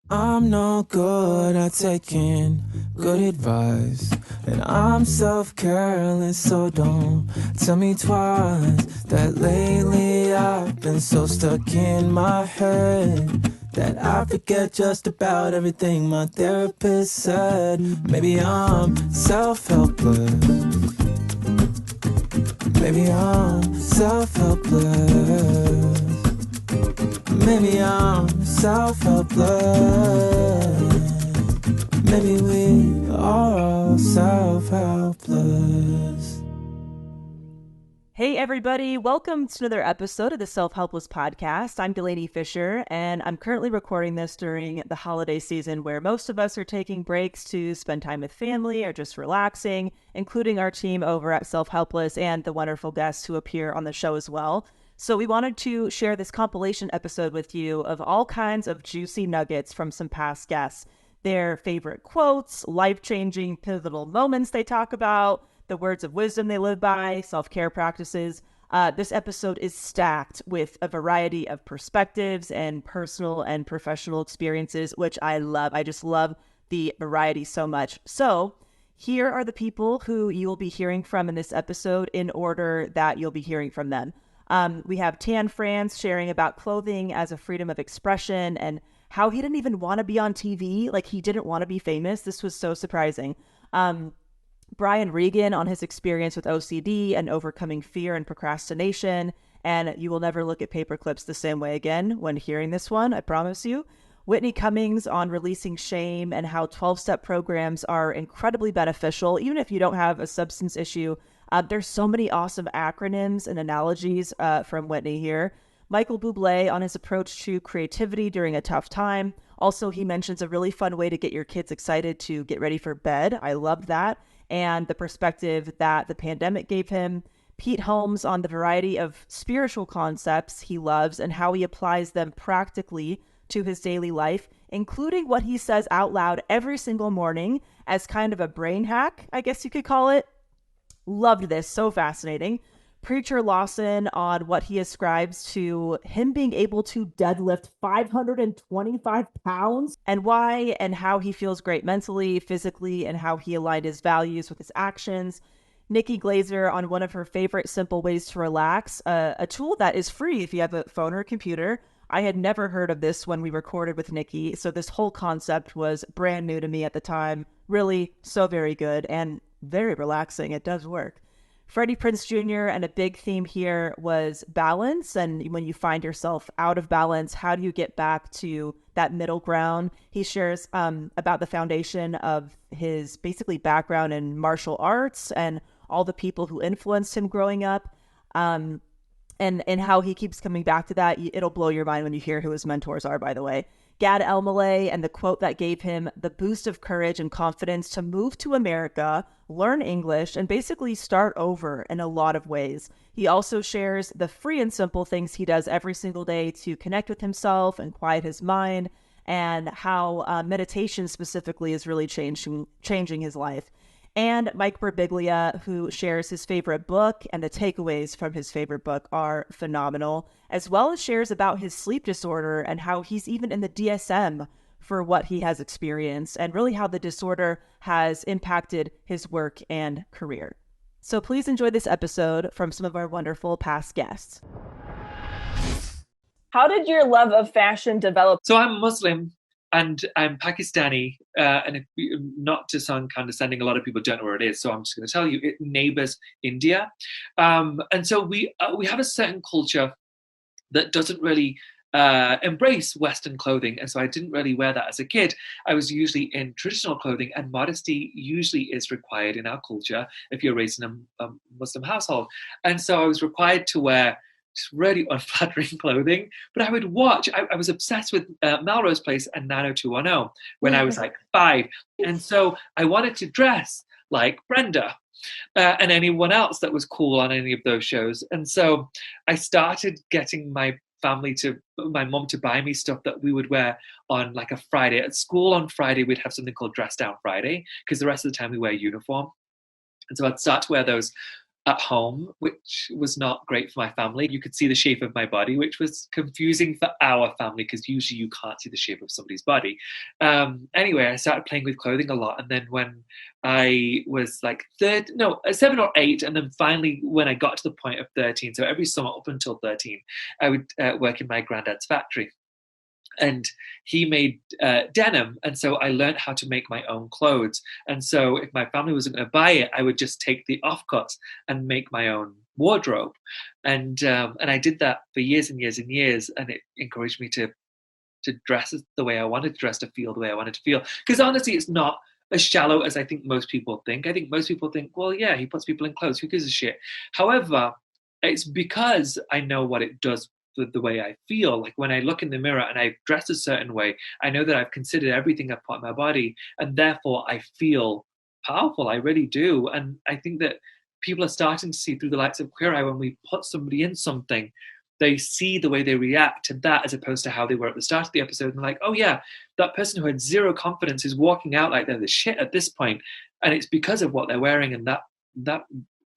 I'm no good at taking good advice, and I'm self-careless, so don't tell me twice that lately I've been so stuck in my head that I forget just about everything my therapist said. Maybe I'm self-helpless, maybe I'm self-helpless. Maybe I'm self-helpless. Maybe we are all self-helpless. Hey, everybody. Welcome to another episode of the Self-Helpless podcast. I'm Delaney Fisher, and I'm currently recording this during the holiday season where most of us are taking breaks to spend time with family or just relaxing, including our team over at Self-Helpless and the wonderful guests who appear on the show as well. So we wanted to share this compilation episode with you of all kinds of juicy nuggets from some past guests, their favorite quotes, life-changing, pivotal moments they talk about, the words of wisdom they live by, self-care practices. This episode is stacked with a variety of perspectives and personal and professional experiences, which I love. I just love the variety so much. So here are the people who you will be hearing from in this episode in order that you'll be hearing from them. We have Tan France sharing about clothing as a freedom of expression and how he didn't even want to be on TV. Like, he didn't want to be famous. This was so surprising. Brian Regan on his experience with OCD and overcoming fear and procrastination. And you will never look at paper clips the same way again when hearing this one, I promise you. Whitney Cummings on releasing shame and how 12-step programs are incredibly beneficial, even if you don't have a substance issue. There's so many awesome acronyms and analogies from Whitney here. Michael Bublé on his approach to creativity during a tough time. Also, he mentions a really fun way to get your kids excited to get ready for bed. I love that. And the perspective that the pandemic gave him. Pete Holmes on the variety of spiritual concepts he loves and how he applies them practically to his daily life, including what he says out loud every single morning as kind of a brain hack, I guess you could call it. Loved this. So fascinating. Preacher Lawson on what he ascribes to him being able to deadlift 525 pounds and why and how he feels great mentally, physically, and how he aligned his values with his actions. Nikki Glaser on one of her favorite simple ways to relax, a tool that is free if you have a phone or a computer. I had never heard of this when we recorded with Nikki, so this whole concept was brand new to me at the time. Really, so very good and very relaxing. It does work. Freddie Prinze Jr. and a big theme here was balance. And when you find yourself out of balance, how do you get back to that middle ground? He shares about the foundation of his basically background in martial arts and all the people who influenced him growing up. And how he keeps coming back to that. It'll blow your mind when you hear who his mentors are, by the way. Gad Elmaleh and the quote that gave him the boost of courage and confidence to move to America, learn English, and basically start over in a lot of ways. He also shares the free and simple things he does every single day to connect with himself and quiet his mind, and how meditation specifically is really changing his life. And Mike Birbiglia, who shares his favorite book, and the takeaways from his favorite book are phenomenal, as well as shares about his sleep disorder and how he's even in the DSM for what he has experienced, and really how the disorder has impacted his work and career. So please enjoy this episode from some of our wonderful past guests. How did your love of fashion develop? So I'm Muslim and I'm Pakistani, and not to sound condescending, a lot of people don't know where it is, so I'm just going to tell you, it neighbors India, and so we have a certain culture that doesn't really embrace Western clothing, and so I didn't really wear that as a kid. I was usually in traditional clothing, and modesty usually is required in our culture if you're raised in a Muslim household, and so I was required to wear really unflattering clothing. But I would watch, I was obsessed with Melrose Place and 90210 when I was like 5. And so I wanted to dress like Brenda and anyone else that was cool on any of those shows. And so I started getting my mom to buy me stuff that we would wear on like a Friday. At school on Friday, we'd have something called Dress Down Friday because the rest of the time we wear uniform. And so I'd start to wear those at home, which was not great for my family. You could see the shape of my body, which was confusing for our family because usually you can't see the shape of somebody's body. Anyway, I started playing with clothing a lot. And then when I was like 7 or 8, and then finally when I got to the point of 13, so every summer up until 13, I would work in my granddad's factory. And he made denim, and so I learned how to make my own clothes. And so if my family wasn't going to buy it, I would just take the offcuts and make my own wardrobe. And I did that for years and years and years, and it encouraged me to dress the way I wanted to dress, to feel the way I wanted to feel. Because honestly, it's not as shallow as I think most people think. I think most people think, well, yeah, he puts people in clothes, who gives a shit? However, it's because I know what it does the way I feel. Like when I look in the mirror and I dress a certain way, I know that I've considered everything I've put on my body, and therefore I feel powerful. I really do. And I think that people are starting to see through the lights of Queer Eye, when we put somebody in something, they see the way they react to that as opposed to how they were at the start of the episode. And like, oh yeah, that person who had zero confidence is walking out like they're the shit at this point. And it's because of what they're wearing. And that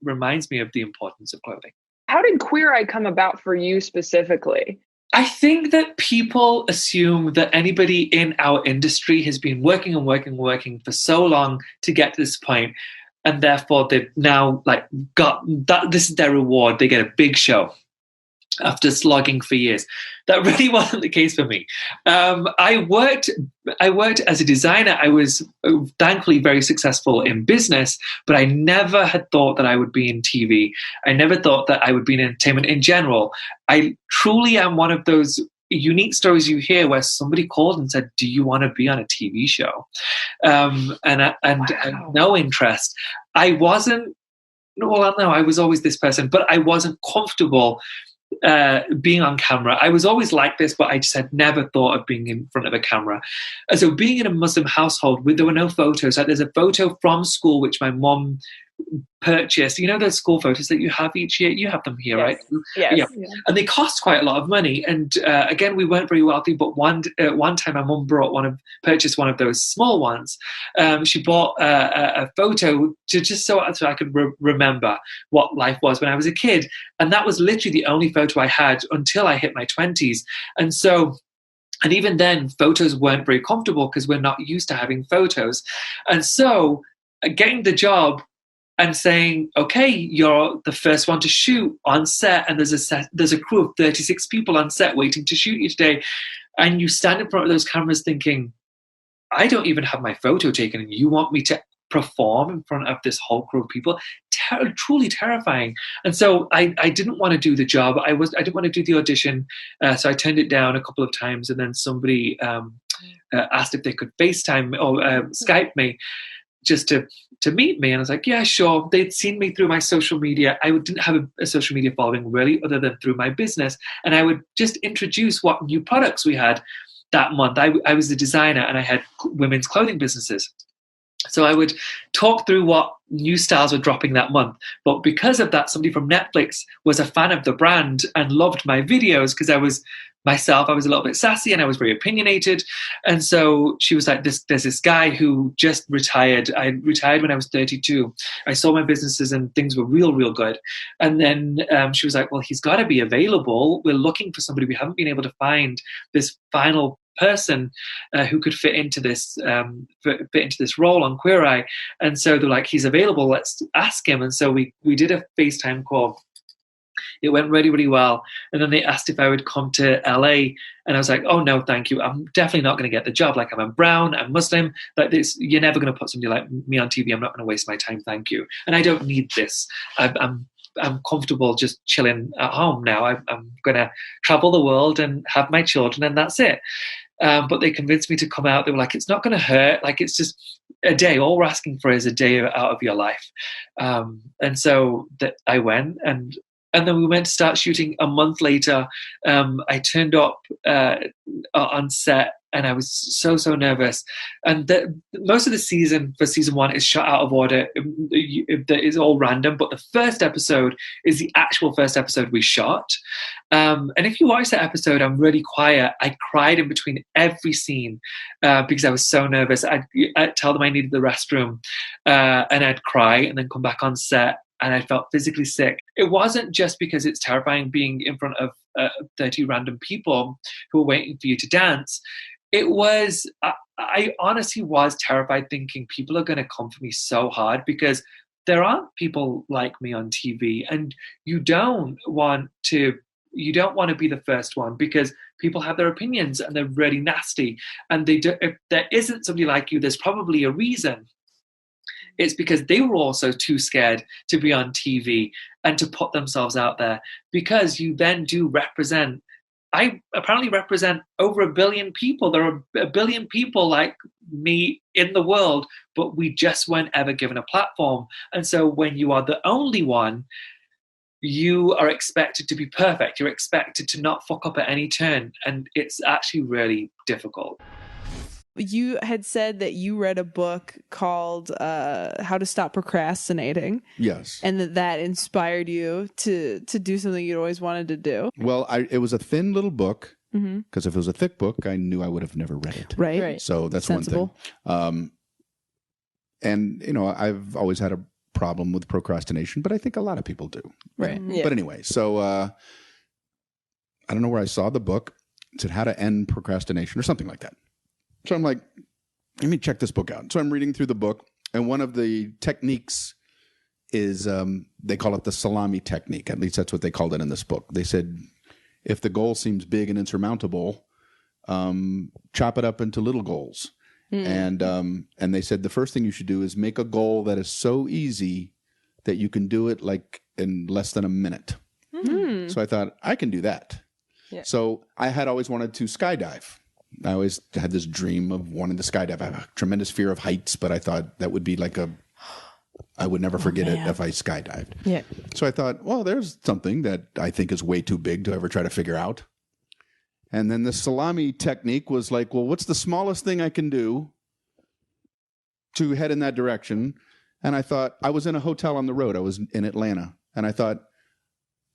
reminds me of the importance of clothing. How did Queer Eye come about for you specifically? I think that people assume that anybody in our industry has been working and working and working for so long to get to this point, and therefore they've now got that. This is their reward. They get a big show after slogging for years. That really wasn't the case for me. I worked as a designer. I was thankfully very successful in business, but I never had thought that I would be in TV. I never thought that I would be in entertainment in general. I truly am one of those unique stories you hear where somebody called and said, do you want to be on a TV show? And no interest. I wasn't, well, no, I was always this person, but I wasn't comfortable being on camera. I was always like this, but I just had never thought of being in front of a camera. And so being in a Muslim household, there were no photos. There's a photo from school which my mom purchased. You know those school photos that you have each year? You have them here, yes. right? Yes. Yeah. And they cost quite a lot of money. And again, we weren't very wealthy, but one time my mom purchased one of those small ones. She bought a photo just so I could remember what life was when I was a kid. And that was literally the only photo I had until I hit my 20s. And even then, photos weren't very comfortable because we're not used to having photos. And so getting the job and saying, okay, you're the first one to shoot on set, and there's a crew of 36 people on set waiting to shoot you today. And you stand in front of those cameras thinking, I don't even have my photo taken, and you want me to perform in front of this whole crew of people? Truly terrifying. And so I didn't want to do the job. I didn't want to do the audition. So I turned it down a couple of times, and then somebody asked if they could FaceTime or Skype me just to meet me. And I was like, yeah, sure. They'd seen me through my social media. I didn't have a social media following really, other than through my business. And I would just introduce what new products we had that month. I was the designer, and I had women's clothing businesses. So I would talk through what new styles were dropping that month. But because of that, somebody from Netflix was a fan of the brand and loved my videos because I was myself. I was a little bit sassy and I was very opinionated. And so she was like, there's this guy who just retired. I retired when I was 32. I sold my businesses and things were real, real good. And then she was like, well, he's got to be available. We're looking for somebody. We haven't been able to find this final person who could fit into this role on Queer Eye. And so they're like, he's available, let's ask him. And so we did a FaceTime call. It went really, really well. And then they asked if I would come to LA. And I was like, oh, no, thank you. I'm definitely not going to get the job. Like, I'm brown, I'm Muslim. Like this, you're never going to put somebody like me on TV. I'm not going to waste my time. Thank you. And I don't need this. I'm comfortable just chilling at home now. I'm going to travel the world and have my children, and that's it. But they convinced me to come out. They were like, it's not going to hurt. Like, it's just a day. All we're asking for is a day out of your life. And so I went, and then we went to start shooting a month later. I turned up on set, and I was so nervous. And most of the season for season 1 is shot out of order. That is all random. But the first episode is the actual first episode we shot. And if you watch that episode, I'm really quiet. I cried in between every scene because I was so nervous. I'd tell them I needed the restroom, and I'd cry and then come back on set and I felt physically sick. It wasn't just because it's terrifying being in front of 30 random people who are waiting for you to dance. It was, I honestly was terrified, thinking people are going to come for me so hard, because there aren't people like me on TV, and you don't want to be the first one, because people have their opinions and they're really nasty. And if there isn't somebody like you, there's probably a reason. It's because they were also too scared to be on TV and to put themselves out there, because you then do represent. I apparently represent over 1 billion people. There are 1 billion people like me in the world, but we just weren't ever given a platform. And so when you are the only one, you are expected to be perfect. You're expected to not fuck up at any turn. And it's actually really difficult. You had said that you read a book called How to Stop Procrastinating. Yes. And that inspired you to do something you'd always wanted to do. Well, it was a thin little book, because if it was a thick book, I knew I would have never read it. Right. So that's Sensible. one thing. And, I've always had a problem with procrastination, but I think a lot of people do. Right. Yeah. But anyway, so I don't know where I saw the book. It said How to End Procrastination or something like that. So I'm like, let me check this book out. So I'm reading through the book, and one of the techniques is they call it the salami technique. At least that's what they called it in this book. They said, if the goal seems big and insurmountable, chop it up into little goals. And they said the first thing you should do is make a goal that is so easy that you can do it like in less than a minute. So I thought, I can do that. Yeah. So I had always wanted to skydive. I always had this dream of wanting to skydive. I have a tremendous fear of heights, but I thought that would be like I would never forget it if I skydived. Yeah. So I thought, well, there's something that I think is way too big to ever try to figure out. And then the salami technique was like, well, what's the smallest thing I can do to head in that direction? And I thought, I was in a hotel on the road. I was in Atlanta. And I thought,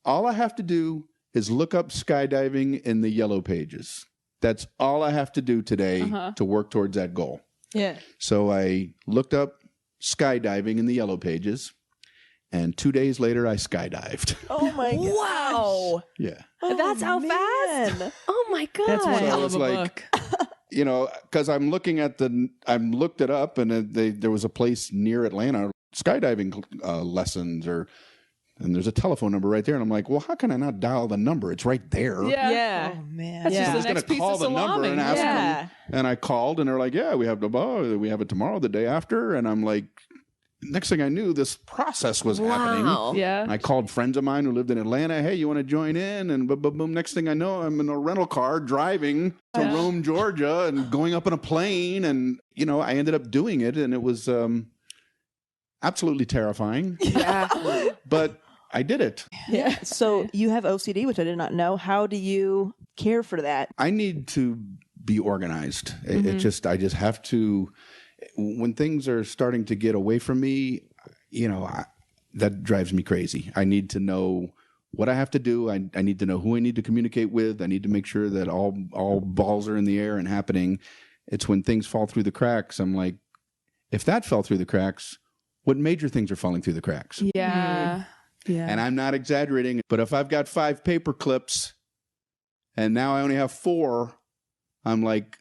all I have to do is look up skydiving in the yellow pages. That's all I have to do today to work towards that goal. Yeah. So I looked up skydiving in the yellow pages, and 2 days later, I skydived. Oh my god! Wow. Yeah. That's how fast. Oh my god! That's one So hell it's of a like, book. because I looked it up, and there was a place near Atlanta, skydiving lessons, and there's a telephone number right there. And I'm like, well, how can I not dial the number? It's right there. Yeah. Oh man. That's I'm just just the going next to piece call of the number salami. and ask Yeah. them. And I called, and they're like, yeah, we have it tomorrow, the day after. And I'm like, next thing I knew, this process was happening. Yeah. And I called friends of mine who lived in Atlanta. Hey, you want to join in? And boom. Next thing I know, I'm in a rental car driving to Rome, Georgia, and going up in a plane. And, I ended up doing it. And it was absolutely terrifying. Yeah. But I did it. Yeah. So you have OCD, which I did not know. How do you care for that? I need to be organized. I just have to, when things are starting to get away from me, that drives me crazy. I need to know what I have to do. I need to know who I need to communicate with. I need to make sure that all balls are in the air and happening. It's when things fall through the cracks. I'm like, if that fell through the cracks, what major things are falling through the cracks? Yeah. Yeah. And I'm not exaggerating, but if I've got 5 paper clips and now I only have 4, I'm like,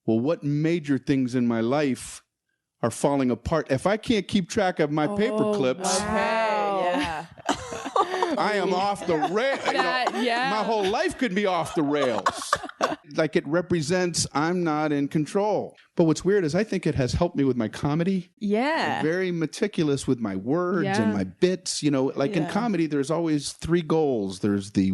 well, what major things in my life are falling apart? If I can't keep track of my paper clips, Yeah. I am off the rail. My whole life could be off the rails. Like it represents I'm not in control. But what's weird is I think it has helped me with my comedy. Yeah. I'm very meticulous with my words and my bits. In comedy, there's always 3 goals. There's the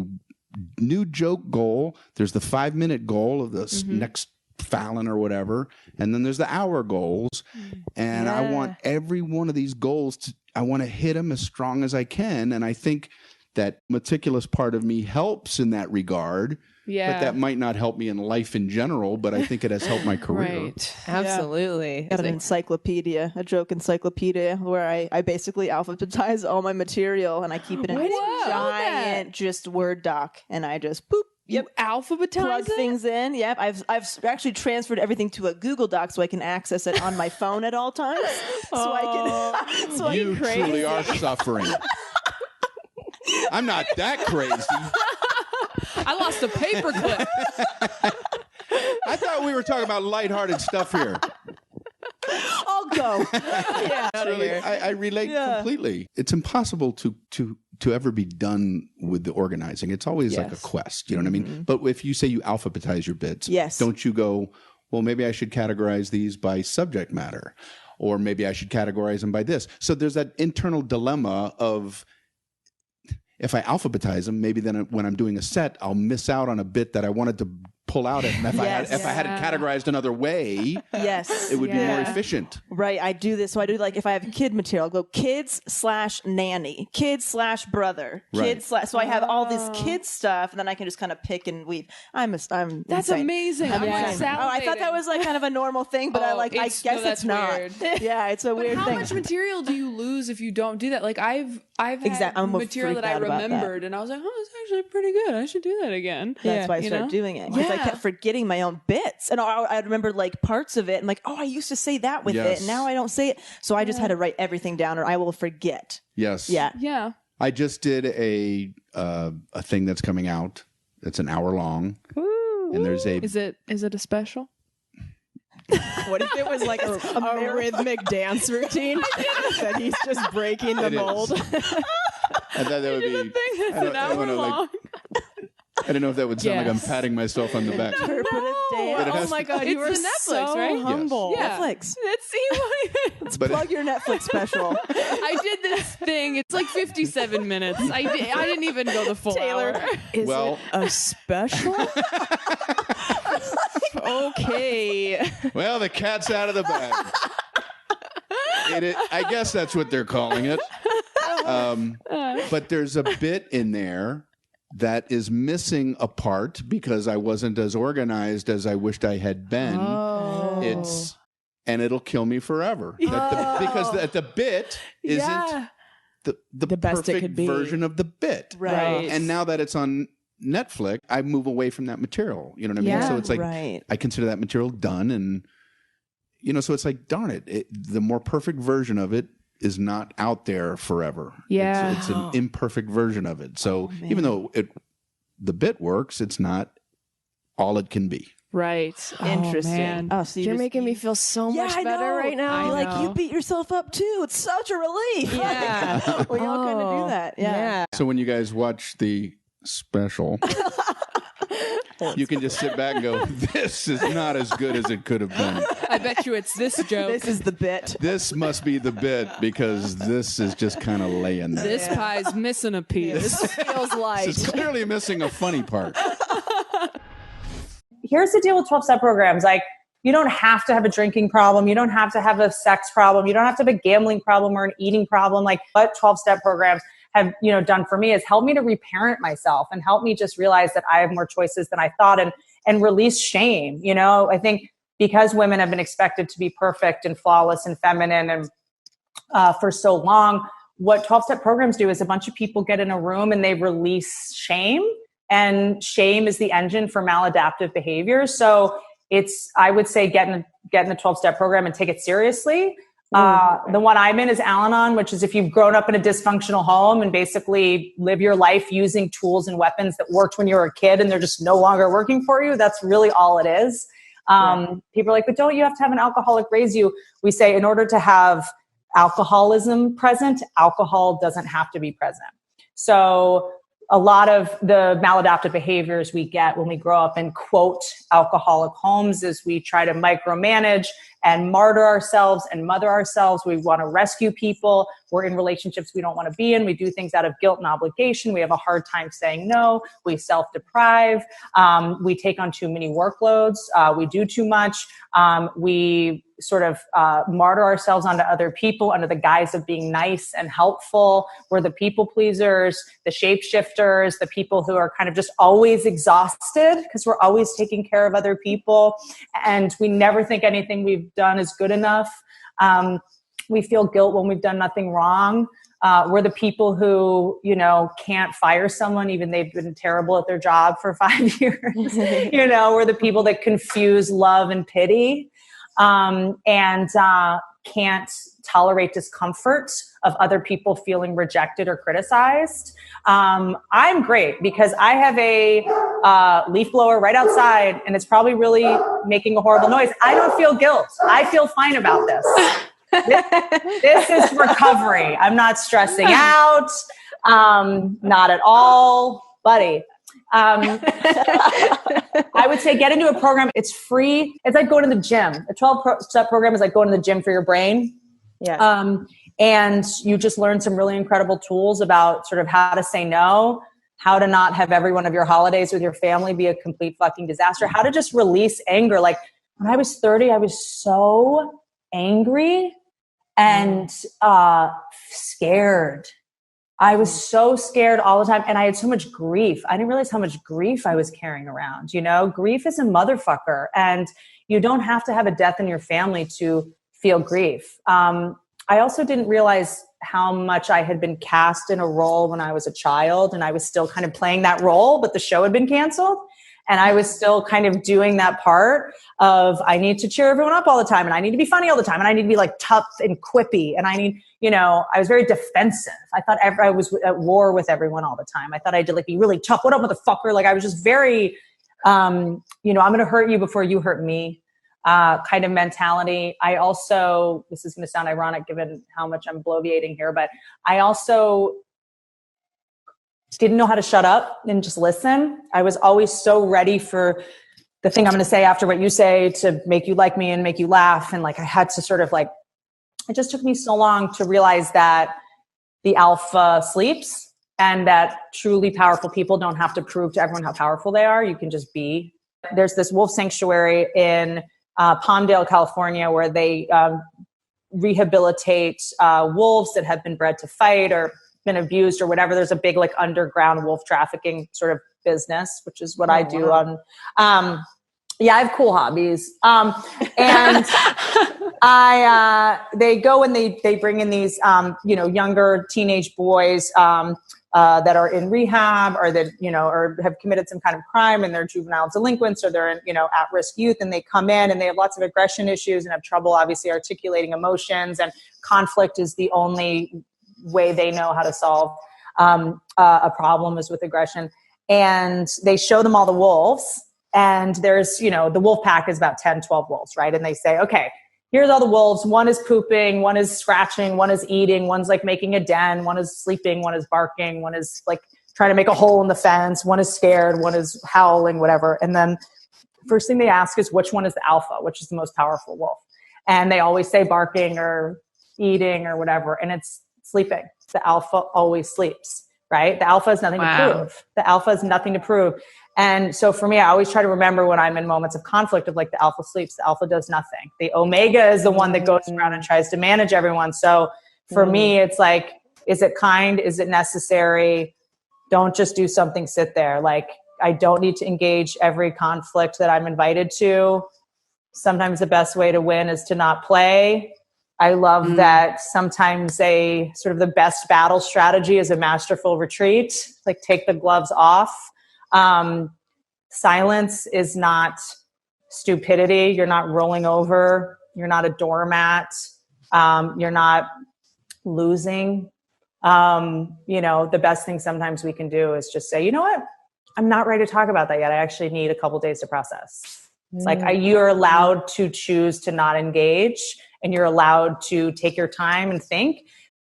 new joke goal. There's the 5-minute goal of the next Fallon or whatever. And then there's the hour goals. And I want every one of these goals I want to hit them as strong as I can. And I think that meticulous part of me helps in that regard. Yeah. But that might not help me in life in general, but I think it has helped my career. Right. Absolutely. Got an encyclopedia, a joke encyclopedia, where I basically alphabetize all my material and I keep it in this giant just Word doc, and I just boop. You alphabetize plug it? things in. Yep, I've actually transferred everything to a Google Doc so I can access it on my phone at all times. So I can. So You truly are suffering. I'm not that crazy. I lost a paperclip. I thought we were talking about lighthearted stuff here. I'll go. I relate completely. It's impossible to ever be done with the organizing. It's always like a quest. You know what I mean? But if you say you alphabetize your bits, don't you go, well, maybe I should categorize these by subject matter, or maybe I should categorize them by this. So there's that internal dilemma of, if I alphabetize them, maybe then when I'm doing a set, I'll miss out on a bit that I wanted to pull out it. And if I had it categorized another way, it would be more efficient. Right. I do this. So I do, like, if I have kid material, I'll go kids/nanny, kids/brother, kids/. So I have all this kids stuff, and then I can just kind of pick and weave. That's insane. Amazing. I'm like I thought that was like kind of a normal thing, but I guess it's not. Weird. Yeah, it's a weird how thing. How much material do you lose if you don't do that? Like I've had material that I remembered, and I was like, oh, it's actually pretty good. I should do that again. That's why I started doing it. Because I kept forgetting my own bits. And I remember like parts of it and like, oh, I used to say that with it. And now I don't say it. So I just had to write everything down or I will forget. Yes. Yeah. Yeah. I just did a thing that's coming out. It's an hour long. Ooh. And there's a... Is it a special? What if it was like a rhythmic dance routine that he's just breaking the mold? I thought that would be... That's an hour long. I don't know if that would sound like I'm patting myself on the back. Interpretive dance. Oh my God, you were Netflix, so right? humble. Yeah. Netflix. Let's plug your Netflix special. I did this thing. It's like 57 minutes. I didn't even go the full hour. Is it a special? Okay. Well, the cat's out of the bag. I guess that's what they're calling it. But there's a bit in there that is missing a part because I wasn't as organized as I wished I had been. And it'll kill me forever. Because the bit isn't the best perfect it could be. Version of the bit. Right. And now that it's on Netflix, I move away from that material. You know what I mean? So it's like I consider that material done, and so it's like, darn it, the more perfect version of it is not out there forever. Yeah. It's an imperfect version of it. So even though the bit works, it's not all it can be. Right. Interesting. Oh, so you're making me feel so much better right now. Like, you beat yourself up too. It's such a relief. Yeah. We all kind of do that. Yeah. So when you guys watch the special, you can just sit back and go, this is not as good as it could have been. I bet you it's this joke. This is the bit. This must be the bit because this is just kind of laying there. This pie's missing a piece. This feels light. This is clearly missing a funny part. Here's the deal with 12-step programs. Like, you don't have to have a drinking problem. You don't have to have a sex problem. You don't have to have a gambling problem or an eating problem. Like, what 12-step programs have, done for me is help me to reparent myself and help me just realize that I have more choices than I thought and release shame. I think because women have been expected to be perfect and flawless and feminine and for so long, what 12-step programs do is a bunch of people get in a room and they release shame, and shame is the engine for maladaptive behavior. So I would say, get in the 12-step program and take it seriously. The one I'm in is Al-Anon, which is if you've grown up in a dysfunctional home and basically live your life using tools and weapons that worked when you were a kid and they're just no longer working for you. That's really all it is. People are like, but don't you have to have an alcoholic raise you? We say, in order to have alcoholism present, alcohol doesn't have to be present. So a lot of the maladaptive behaviors we get when we grow up in, quote, alcoholic homes is we try to micromanage and martyr ourselves and mother ourselves. We want to rescue people. We're in relationships we don't want to be in. We do things out of guilt and obligation. We have a hard time saying no. We self-deprive. We take on too many workloads. We do too much. We sort of martyr ourselves onto other people under the guise of being nice and helpful. We're the people pleasers, the shapeshifters, the people who are kind of just always exhausted because we're always taking care of other people. And we never think anything we've done is good enough. We feel guilt when we've done nothing wrong. We're the people who, can't fire someone even they've been terrible at their job for 5 years. We're the people that confuse love and pity, and can't tolerate discomfort of other people feeling rejected or criticized. I'm great because I have a leaf blower right outside, and it's probably really making a horrible noise. I don't feel guilt. I feel fine about this. This is recovery. I'm not stressing out. Not at all, buddy. I would say get into a program. It's free. It's like going to the gym. A 12-step program is like going to the gym for your brain. Yeah. And you just learn some really incredible tools about sort of how to say no, how to not have every one of your holidays with your family be a complete fucking disaster, how to just release anger. Like when I was 30, I was so angry and scared. I was so scared all the time, and I had so much grief. I didn't realize how much grief I was carrying around. Grief is a motherfucker, and you don't have to have a death in your family to feel grief. I also didn't realize how much I had been cast in a role when I was a child, and I was still kind of playing that role, but the show had been canceled. And I was still kind of doing that part of, I need to cheer everyone up all the time, and I need to be funny all the time, and I need to be like tough and quippy. And I need, I was very defensive. I thought I was at war with everyone all the time. I thought I had to like be really tough. What up, motherfucker? Like I was just very, I'm going to hurt you before you hurt me kind of mentality. I also, this is going to sound ironic given how much I'm bloviating here, but I also didn't know how to shut up and just listen. I was always so ready for the thing I'm going to say after what you say to make you like me and make you laugh. And like, I had to sort of like, it just took me so long to realize that the alpha sleeps and that truly powerful people don't have to prove to everyone how powerful they are. You can just be. There's this wolf sanctuary in Palmdale, California, where they rehabilitate wolves that have been bred to fight or been abused or whatever. There's a big like underground wolf trafficking sort of business, which is what I do. Wow. Yeah, I have cool hobbies. And they go and they bring in these, younger teenage boys that are in rehab or that, or have committed some kind of crime and they're juvenile delinquents or they're in, at-risk youth, and they come in and they have lots of aggression issues and have trouble obviously articulating emotions, and conflict is the only way they know how to solve a problem is with aggression. And they show them all the wolves, and there's, the wolf pack is about 10, 12 wolves, right? And they say, okay, here's all the wolves. One is pooping, one is scratching, one is eating, one's like making a den, one is sleeping, one is barking, one is like trying to make a hole in the fence, one is scared, one is howling, whatever. And then first thing they ask is which one is the alpha, which is the most powerful wolf. And they always say barking or eating or whatever. And it's sleeping. The alpha always sleeps, right? The alpha has nothing to prove. The alpha has nothing to prove. And so for me, I always try to remember when I'm in moments of conflict of like the alpha sleeps, the alpha does nothing. The omega is the one that goes around and tries to manage everyone. So for me, it's like, is it kind? Is it necessary? Don't just do something, sit there. Like, I don't need to engage every conflict that I'm invited to. Sometimes the best way to win is to not play. I love that sometimes a sort of the best battle strategy is a masterful retreat, like take the gloves off. Silence is not stupidity. You're not rolling over. You're not a doormat. You're not losing. The best thing sometimes we can do is just say, you know what? I'm not ready to talk about that yet. I actually need a couple days to process. It's like you're allowed to choose to not engage, and you're allowed to take your time and think,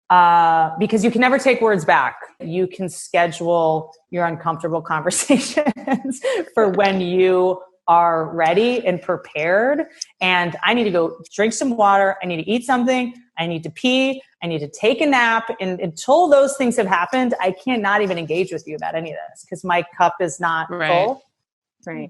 because you can never take words back. You can schedule your uncomfortable conversations for when you are ready and prepared. And I need to go drink some water. I need to eat something. I need to pee. I need to take a nap. And until those things have happened, I cannot even engage with you about any of this because my cup is not full. Right.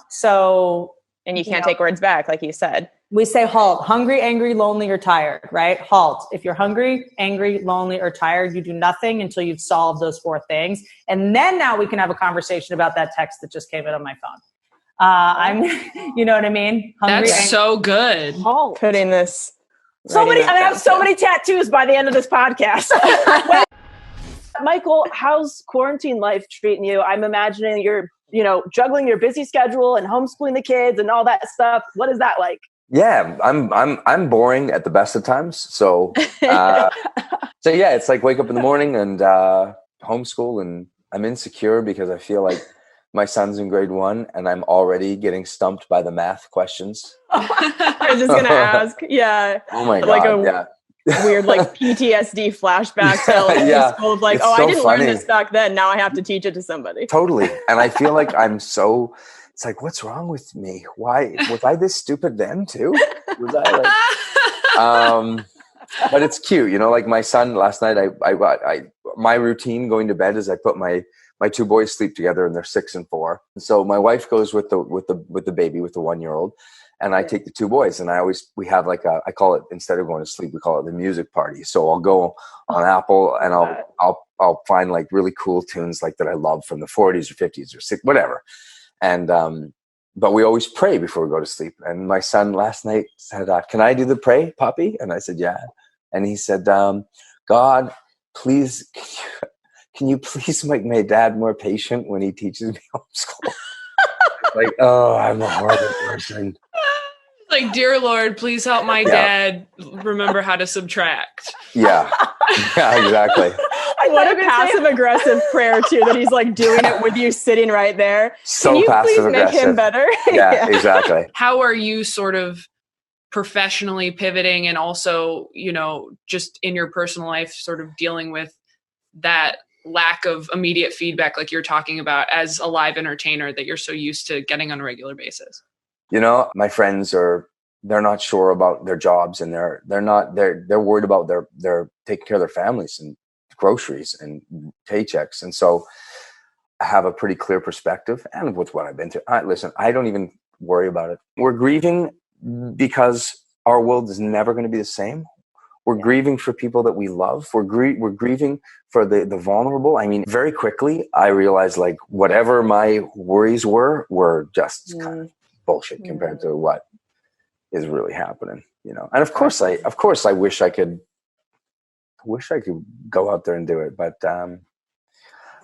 So. And you can't take words back, like you said. We say halt, hungry, angry, lonely, or tired, right? Halt. If you're hungry, angry, lonely, or tired, you do nothing until you've solved those 4 things. And then now we can have a conversation about that text that just came in on my phone. You know what I mean? Hungry, that's so good. Halt. Putting this So many. I have so many tattoos by the end of this podcast. Michael, how's quarantine life treating you? I'm imagining you're, juggling your busy schedule and homeschooling the kids and all that stuff. What is that like? Yeah, I'm boring at the best of times. So, yeah, it's like wake up in the morning and homeschool, and I'm insecure because I feel like my son's in grade 1 and I'm already getting stumped by the math questions. I was just gonna ask. Yeah. Oh my God. Weird PTSD flashback to elementary school of I didn't learn this back then. Now I have to teach it to somebody. Totally. And I feel like it's like, what's wrong with me? Why was I this stupid then too? Was I but it's cute, like my son last night, I my routine going to bed is I put my 2 boys sleep together and they're 6 and 4. So my wife goes with the baby, with the 1-year-old. And I take the 2 boys, and we have I call it, instead of going to sleep, we call it the music party. So I'll go on Apple and I'll find really cool tunes that I love from the 40s or 50s or 60s, whatever. And, but we always pray before we go to sleep. And my son last night said, can I do the pray, Poppy? And I said, yeah. And he said, God, please, can you please make my dad more patient when he teaches me homeschool? I'm a horrible person. Dear Lord, please help my dad remember how to subtract. Yeah, exactly. What a passive-aggressive prayer, too, that he's doing it with you sitting right there. So Can you passive-aggressive. please make him better? Yeah, exactly. How are you sort of professionally pivoting and also, just in your personal life, sort of dealing with that lack of immediate feedback like you're talking about as a live entertainer that you're so used to getting on a regular basis? My friends they're not sure about their jobs, and they're worried about their taking care of their families and groceries and paychecks. And so I have a pretty clear perspective, and with what I've been through, listen, I don't even worry about it. We're grieving because our world is never going to be the same. We're grieving for people that we love. We're grieving for the vulnerable. I mean, very quickly, I realized whatever my worries were just kind of bullshit compared to what is really happening, And of course I wish I could go out there and do it. But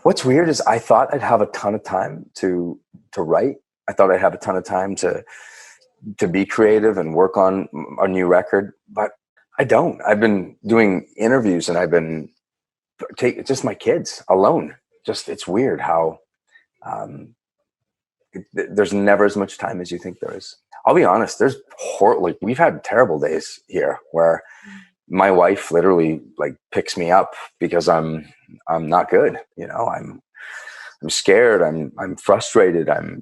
what's weird is I thought I'd have a ton of time to write. I thought I'd have a ton of time to be creative and work on a new record, but I don't. I've been doing interviews and I've been just my kids alone. It's weird how there's never as much time as you think there is. I'll be honest. There's we've had terrible days here where my wife literally picks me up because I'm not good. I'm scared. I'm frustrated. And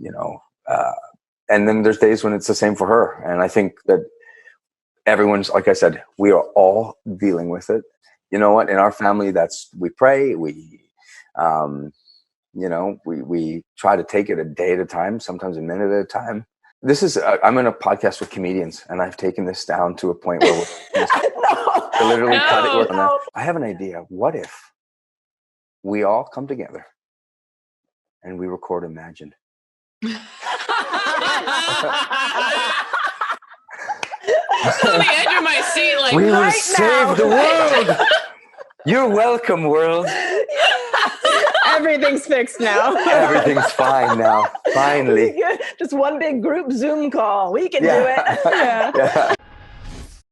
then there's days when it's the same for her. And I think that everyone's, like I said, we are all dealing with it. You know what? In our family, we pray. We try to take it a day at a time, sometimes a minute at a time. I'm in a podcast with comedians, and I've taken this down to a point where we're literally cut it. No. I have an idea. What if we all come together and we record Imagine? I'm on the edge of my seat, we will save the world. You're welcome, world. Everything's fixed now. Everything's fine now. Finally. Just one big group Zoom call. We can do it. Yeah.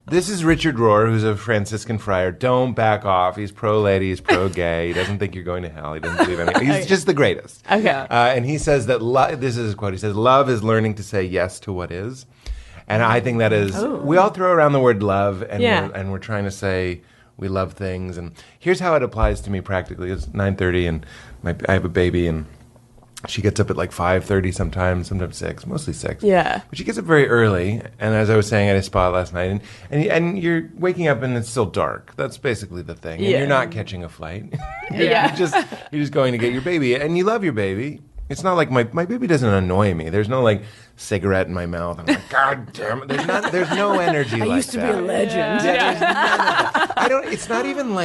This is Richard Rohr, who's a Franciscan friar. Don't back off. He's pro-lady. He's pro-gay. He doesn't think you're going to hell. He doesn't believe anything. He's just the greatest. Okay. And he says that, this is his quote, he says, love is learning to say yes to what is. And I think that is, we all throw around the word love, and we're trying to say we love things. And here's how it applies to me practically. It's 9:30, and I have a baby, and she gets up at 5:30 sometimes 6, mostly 6. Yeah. But she gets up very early, and as I was saying at a spa last night, and you're waking up and it's still dark. That's basically the thing. And you're not catching a flight. You're just going to get your baby, and you love your baby. It's not like my baby doesn't annoy me. There's no cigarette in my mouth. I'm like, God damn it. There's no energy like that. I used to be a legend. It's not even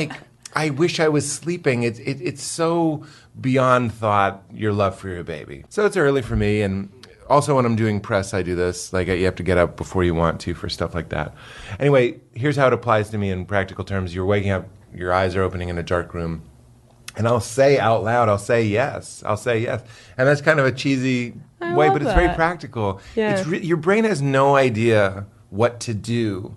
I wish I was sleeping. It's so beyond thought, your love for your baby. So it's early for me, and also when I'm doing press, I do this. Like you have to get up before you want to for stuff like that. Anyway, here's how it applies to me in practical terms. You're waking up, your eyes are opening in a dark room, and I'll say out loud, I'll say yes. And that's kind of a cheesy way, but it's very practical. Yeah. Your brain has no idea what to do.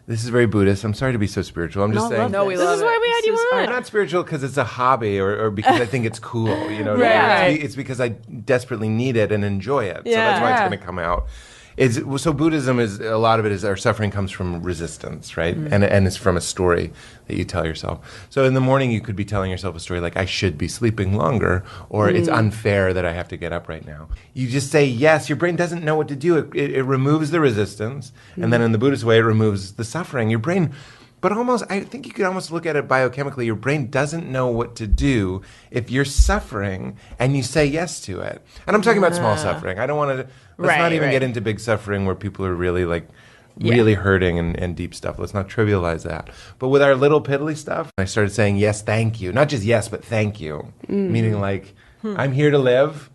This is very Buddhist. I'm sorry to be so spiritual. I'm just saying. No, we love it. This is why we had you on. I'm not spiritual because it's a hobby or because I think it's cool. You know, Right. It's because I desperately need it and enjoy it. So Yeah. that's why it's going to come out. So Buddhism is, a lot of it is, our suffering comes from resistance, right? And it's from a story that you tell yourself. So in the morning you could be telling yourself a story like, I should be sleeping longer, or it's unfair that I have to get up right now. You just say yes. Your brain doesn't know what to do. It removes the resistance, and then in the Buddhist way it removes the suffering. Your brain... But I think you could almost look at it biochemically. Your brain doesn't know what to do if you're suffering and you say yes to it. And I'm talking about small suffering. I don't want to, let's not even get into big suffering where people are really really hurting and deep stuff. Let's not trivialize that. But with our little piddly stuff, I started saying yes, thank you. Not just yes, but thank you. Meaning like, I'm here to live.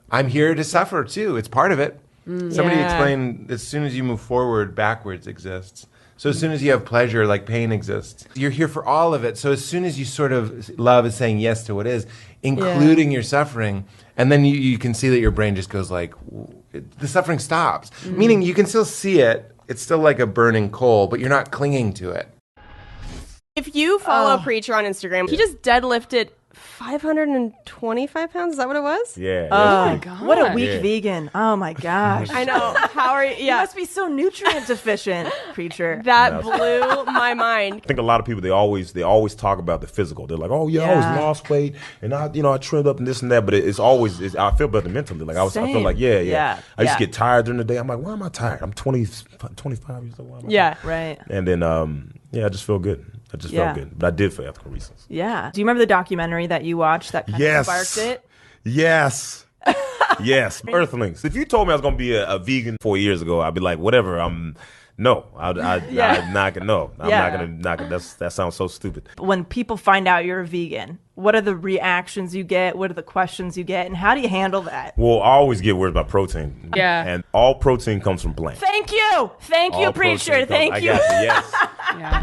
I'm here to suffer too. It's part of it. Somebody explained, as soon as you move forward, backwards exists. So as soon as you have pleasure, like pain exists. You're here for all of it. So as soon as you sort of, love is saying yes to what is, including your suffering, and then you can see that your brain just goes like, the suffering stops. Meaning you can still see it. It's still like a burning coal, but you're not clinging to it. If you follow Preacher on Instagram, he just deadlifted 525 pounds. Is that what it was? Yeah. Oh my god! What a weak vegan! Oh my gosh! I know. How are you? Yeah. You must be so nutrient deficient, Preacher. That blew my mind. I think a lot of people they always talk about the physical. They're like, oh yeah, I always lost weight and I trimmed up and this and that. But it's always I feel better mentally. Like I feel like yeah. I used to get tired during the day. I'm like, why am I tired? I'm 25 years old. Why am I tired? Right. And then I just feel good. I just felt good. But I did for ethical reasons. Yeah. Do you remember the documentary that you watched that kind of sparked it? Yes. Yes. Earthlings. If you told me I was going to be a vegan 4 years ago, I'd be like, whatever. I'm not gonna. That sounds so stupid. When people find out you're a vegan, what are the reactions you get? What are the questions you get? And how do you handle that? Well, I always get worried about protein. Yeah. And all protein comes from plants. Thank you, Preacher. Thank you. I got you. Yes.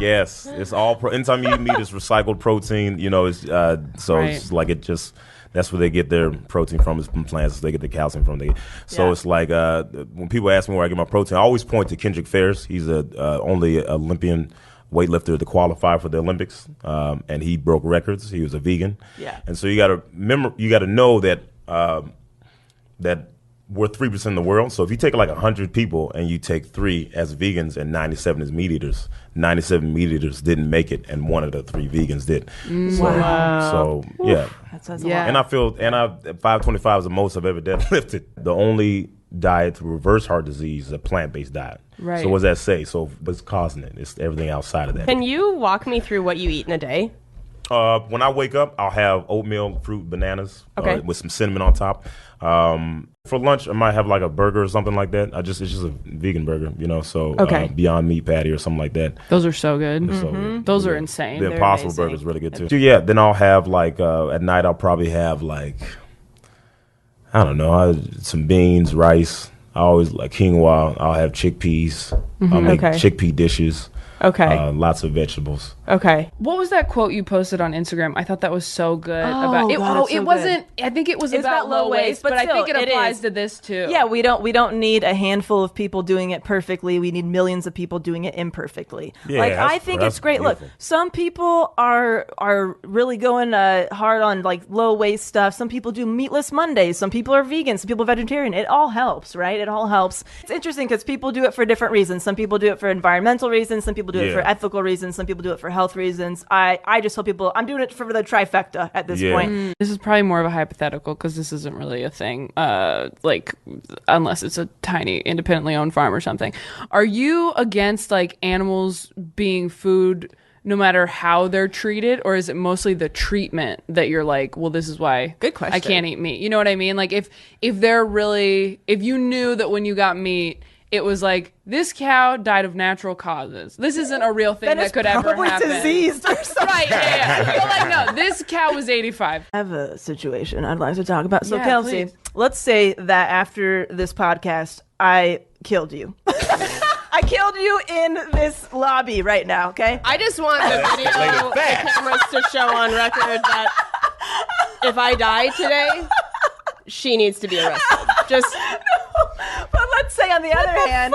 Yes. It's all. Anytime you eat meat, it's recycled protein. You know, it's it's like it just. That's where they get their protein from, is from plants. They get the calcium from. It's like when people ask me where I get my protein, I always point to Kendrick Ferris. He's the only Olympian weightlifter to qualify for the Olympics, and he broke records. He was a vegan. Yeah. And so you got to know that that we're 3% of the world. So if you take like 100 people and you take 3 as vegans and 97 as meat eaters, 97 meat eaters didn't make it, and 1 of the 3 vegans did. Wow. So yeah. That says a lot. And 525 is the most I've ever deadlifted. The only diet to reverse heart disease is a plant-based diet. Right. So what does that say? So what's causing it? It's everything outside of that. Can you walk me through what you eat in a day? When I wake up, I'll have oatmeal, fruit, bananas, Okay. with some cinnamon on top. For lunch, I might have like a burger or something like that. It's just a vegan burger, So Okay. Beyond Meat patty or something like that. Those are so good. They're so good. Those are insane. The They're Impossible amazing. Burger is really good too. Yeah, then I'll have like at night I'll probably have like some beans, rice. I always like quinoa. I'll have chickpeas. I'll make chickpea dishes. Okay. Lots of vegetables. Okay. What was that quote you posted on Instagram? I thought that was so good. God, it's so it wasn't. I think it was It's about low waist, but I think it still, applies is. to this too. Yeah, we don't need a handful of people doing it perfectly. We need millions of people doing it imperfectly. Yeah, I think it's great. beautiful. Look, some people are really going hard on like low waist stuff. Some people do meatless Mondays. Some people are vegan. Some people are vegetarian. It all helps, right? It all helps. It's interesting because people do it for different reasons. Some people do it for environmental reasons. Some people do it for ethical reasons. Some people do it for health reasons. I just tell people I'm doing it for the trifecta at this point. This is probably more of a hypothetical because this isn't really a thing. Unless it's a tiny independently owned farm or something. Are you against like animals being food no matter how they're treated, or is it mostly the treatment that you're like, well, this is why Good question. I can't eat meat? You know what I mean? Like if you knew that when you got meat it was like, this cow died of natural causes. This isn't a real thing that could ever happen. Diseased or something. Right, yeah. But like, no, this cow was 85. I have a situation I'd like to talk about. So, Yeah, Kelsey, please. let's say that after this podcast, I killed you. I killed you in this lobby right now, okay? I just want the video, the cameras to show on record that if I die today, she needs to be arrested. Just... But let's say on the other hand,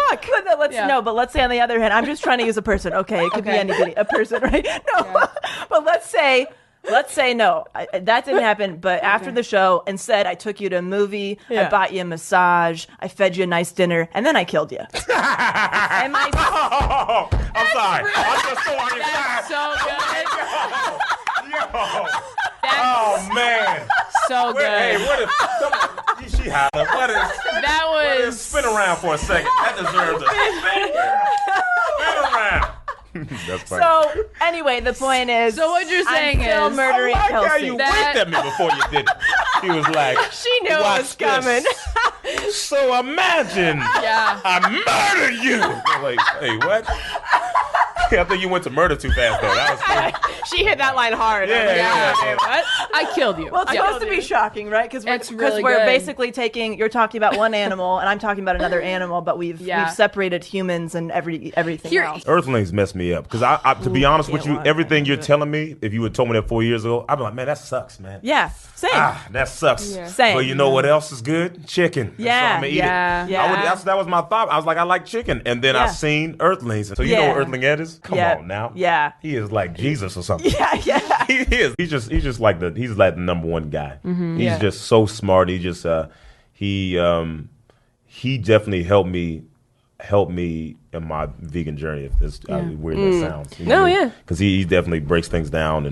but let's say on the other hand, I'm just trying to use a person. Okay, it could be anybody, a person, right? No, but let's say no, that didn't happen. But after the show, instead, I took you to a movie, I bought you a massage, I fed you a nice dinner, and then I killed you. I'm sorry. I'm just so on your side. So good. Oh man. So good. Hey, what if she had a what is that was spin around for a second. That deserves a spin around. That's funny. So anyway, the point is, so what you're saying I'm still is, murdering I like how Kelsey. you winked at me before you did it. He was like, she knew it was coming. So imagine I murder you. I'm like, hey, what? I think you went to murder too fast, though. That was cool. She hit that line hard. Yeah. What? I killed you. Well, it's supposed to be shocking, right? Because really we're good. basically you're talking about one animal, and I'm talking about another animal, but we've separated humans and everything else. Earthlings mess me up because I to be honest with you, everything you're telling me, if you had told me that 4 years ago, I'd be like, man, that sucks, man. Yeah, same. That sucks. Yeah. Same. But you know what else is good? Chicken. Yeah. So I'm gonna eat it. That was my thought. I was like, I like chicken, and then I seen Earthlings. So you know what Earthling Ed is? Come on now. Yeah. He is like Jesus or something. Yeah. He is. He's just like the number one guy. Mm-hmm. He's just so smart. He just he definitely helped me in my vegan journey. If it's weird that sounds. Because he definitely breaks things down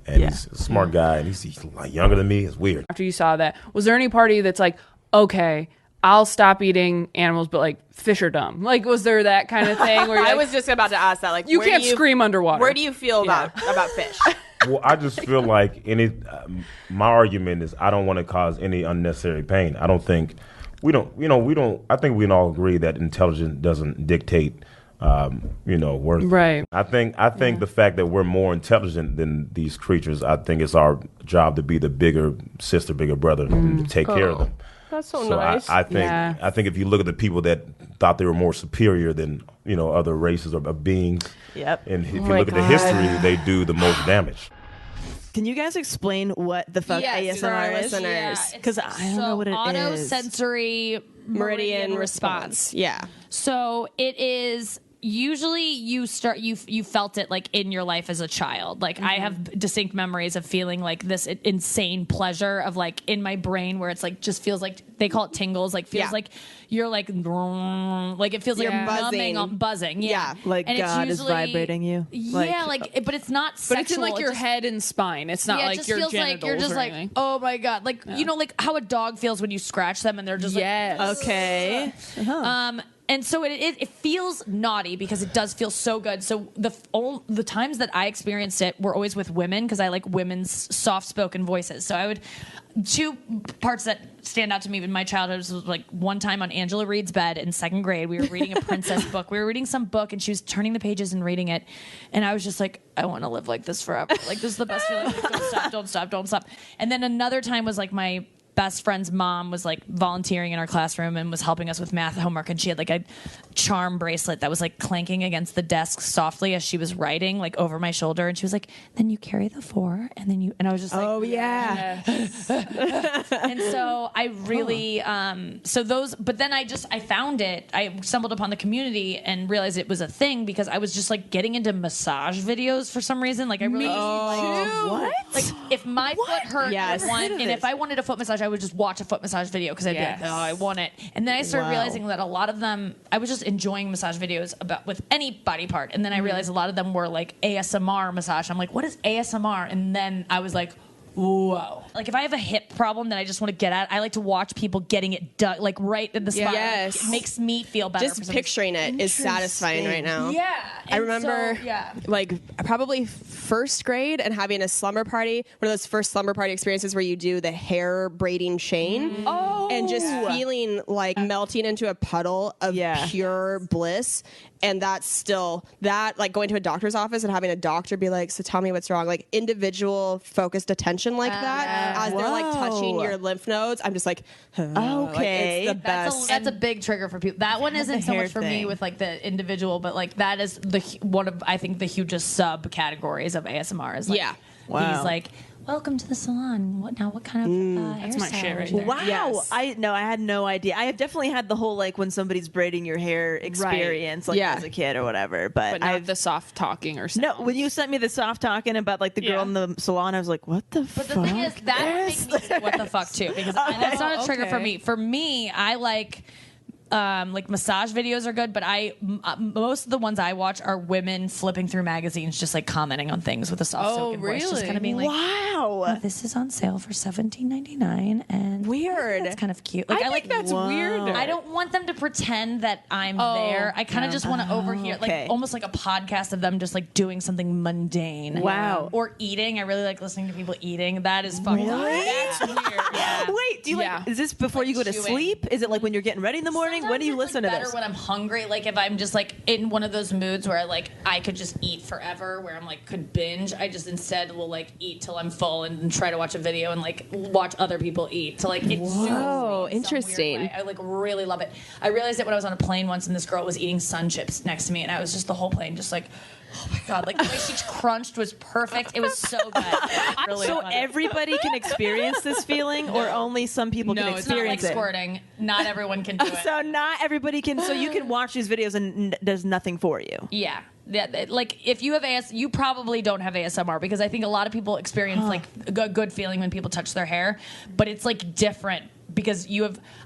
and he's a smart guy and he's like younger than me. It's weird. After you saw that, was there any party that's like, okay, I'll stop eating animals, but like fish are dumb? Like, was there that kind of thing? Where I was just about to ask that. Like, you can't scream underwater. Where do you feel about fish? Well, I just feel like my argument is I don't want to cause any unnecessary pain. I don't think I think we can all agree that intelligence doesn't dictate worth. Right. I think the fact that we're more intelligent than these creatures, I think it's our job to be the bigger sister, bigger brother, and to take care of them. That's so nice. I think if you look at the people that thought they were more superior than other races or beings, and if you look at the history, they do the most damage. Can you guys explain what the fuck ASMR is? Because I don't know what it is. Autosensory meridian response. Yeah. So it is. Usually you felt it like in your life as a child. Like I have distinct memories of feeling like this insane pleasure of like in my brain where it's like just feels like they call it tingles, like feels like you're like it feels like buzzing. Yeah. Like and God is vibrating you. But it's not sexual. But it's in like your head and spine. It's not like your genitals like you're just like, oh my God. Like you know like how a dog feels when you scratch them and they're just like okay. And so it feels naughty because it does feel so good. So the times that I experienced it were always with women because I like women's soft-spoken voices. So two parts that stand out to me in my childhood was like one time on Angela Reed's bed in second grade. We were reading a princess book. We were reading some book and she was turning the pages and reading it. And I was just like, I want to live like this forever. Like this is the best feeling. Like, don't stop. And then another time was like my best friend's mom was like volunteering in our classroom and was helping us with math homework, and she had like a charm bracelet that was like clanking against the desk softly as she was writing like over my shoulder, and she was like, then you carry the 4 and then I was just like, oh yeah. And so I really but then I found it. I stumbled upon the community and realized it was a thing because I was just like getting into massage videos for some reason. Like I really what? Like if my foot hurt and if I wanted a foot massage, I would just watch a foot massage video because I'd be like, oh, I want it. And then I started realizing that a lot of them, I was just enjoying massage videos with any body part. And then I realized a lot of them were like ASMR massage. I'm like, what is ASMR? And then I was like, whoa. Like if I have a hip problem that I just want to get at, I like to watch people getting it done, like right in the spot. Yes. It makes me feel better. Just picturing it is satisfying right now. Yeah. I remember like probably first grade and having a slumber party, one of those first slumber party experiences where you do the hair braiding chain and just feeling like melting into a puddle of pure bliss. And that's still that, like going to a doctor's office and having a doctor be like, so tell me what's wrong. Like individual focused attention like that as they're like touching your lymph nodes. I'm just like, okay. Like, it's the best. That's a big trigger for people. That one isn't so much for me with like the individual, but like that is one of, I think, the hugest subcategories of ASMR is like, he's like, welcome to the salon. What kind of that's my shit right there. Wow. I had no idea. I have definitely had the whole like when somebody's braiding your hair experience like as a kid or whatever. But not the soft talking or something. No, when you sent me the soft talking about like the girl in the salon, I was like, what the fuck? But the thing is, that would make me say, what the fuck too? Because that's not a trigger for me. For me, I like massage videos are good, but most of the ones I watch are women flipping through magazines, just like commenting on things with a soft spoken voice, just kind of being like, "Wow, oh, this is on sale for $17.99," and weird. That's kind of cute. Like I like that's weird. I don't want them to pretend that I'm there. I kind of just want to overhear, like almost like a podcast of them just like doing something mundane. Wow. Or eating. I really like listening to people eating. That is fucking That's weird. Yeah. Wait, do you like? Is this before you go to sleep? Is it like when you're getting ready in the morning? When do you listen to better this? When I'm hungry, like if I'm just like in one of those moods where like I could just eat forever, where I'm like could binge, I just instead will like eat till I'm full and try to watch a video and like watch other people eat. So like it's so interesting. I like really love it. I realized it when I was on a plane once and this girl was eating sun chips next to me and I was just the whole plane just like, oh my god, like the way she crunched was perfect. It was so good. Really so everybody can experience this feeling, or only some people can experience it's not like squirting. Not everyone can do it. So not everybody can. So you can watch these videos and does nothing for you. Yeah. Like if you have you probably don't have ASMR because I think a lot of people experience like a good feeling when people touch their hair, but it's like different because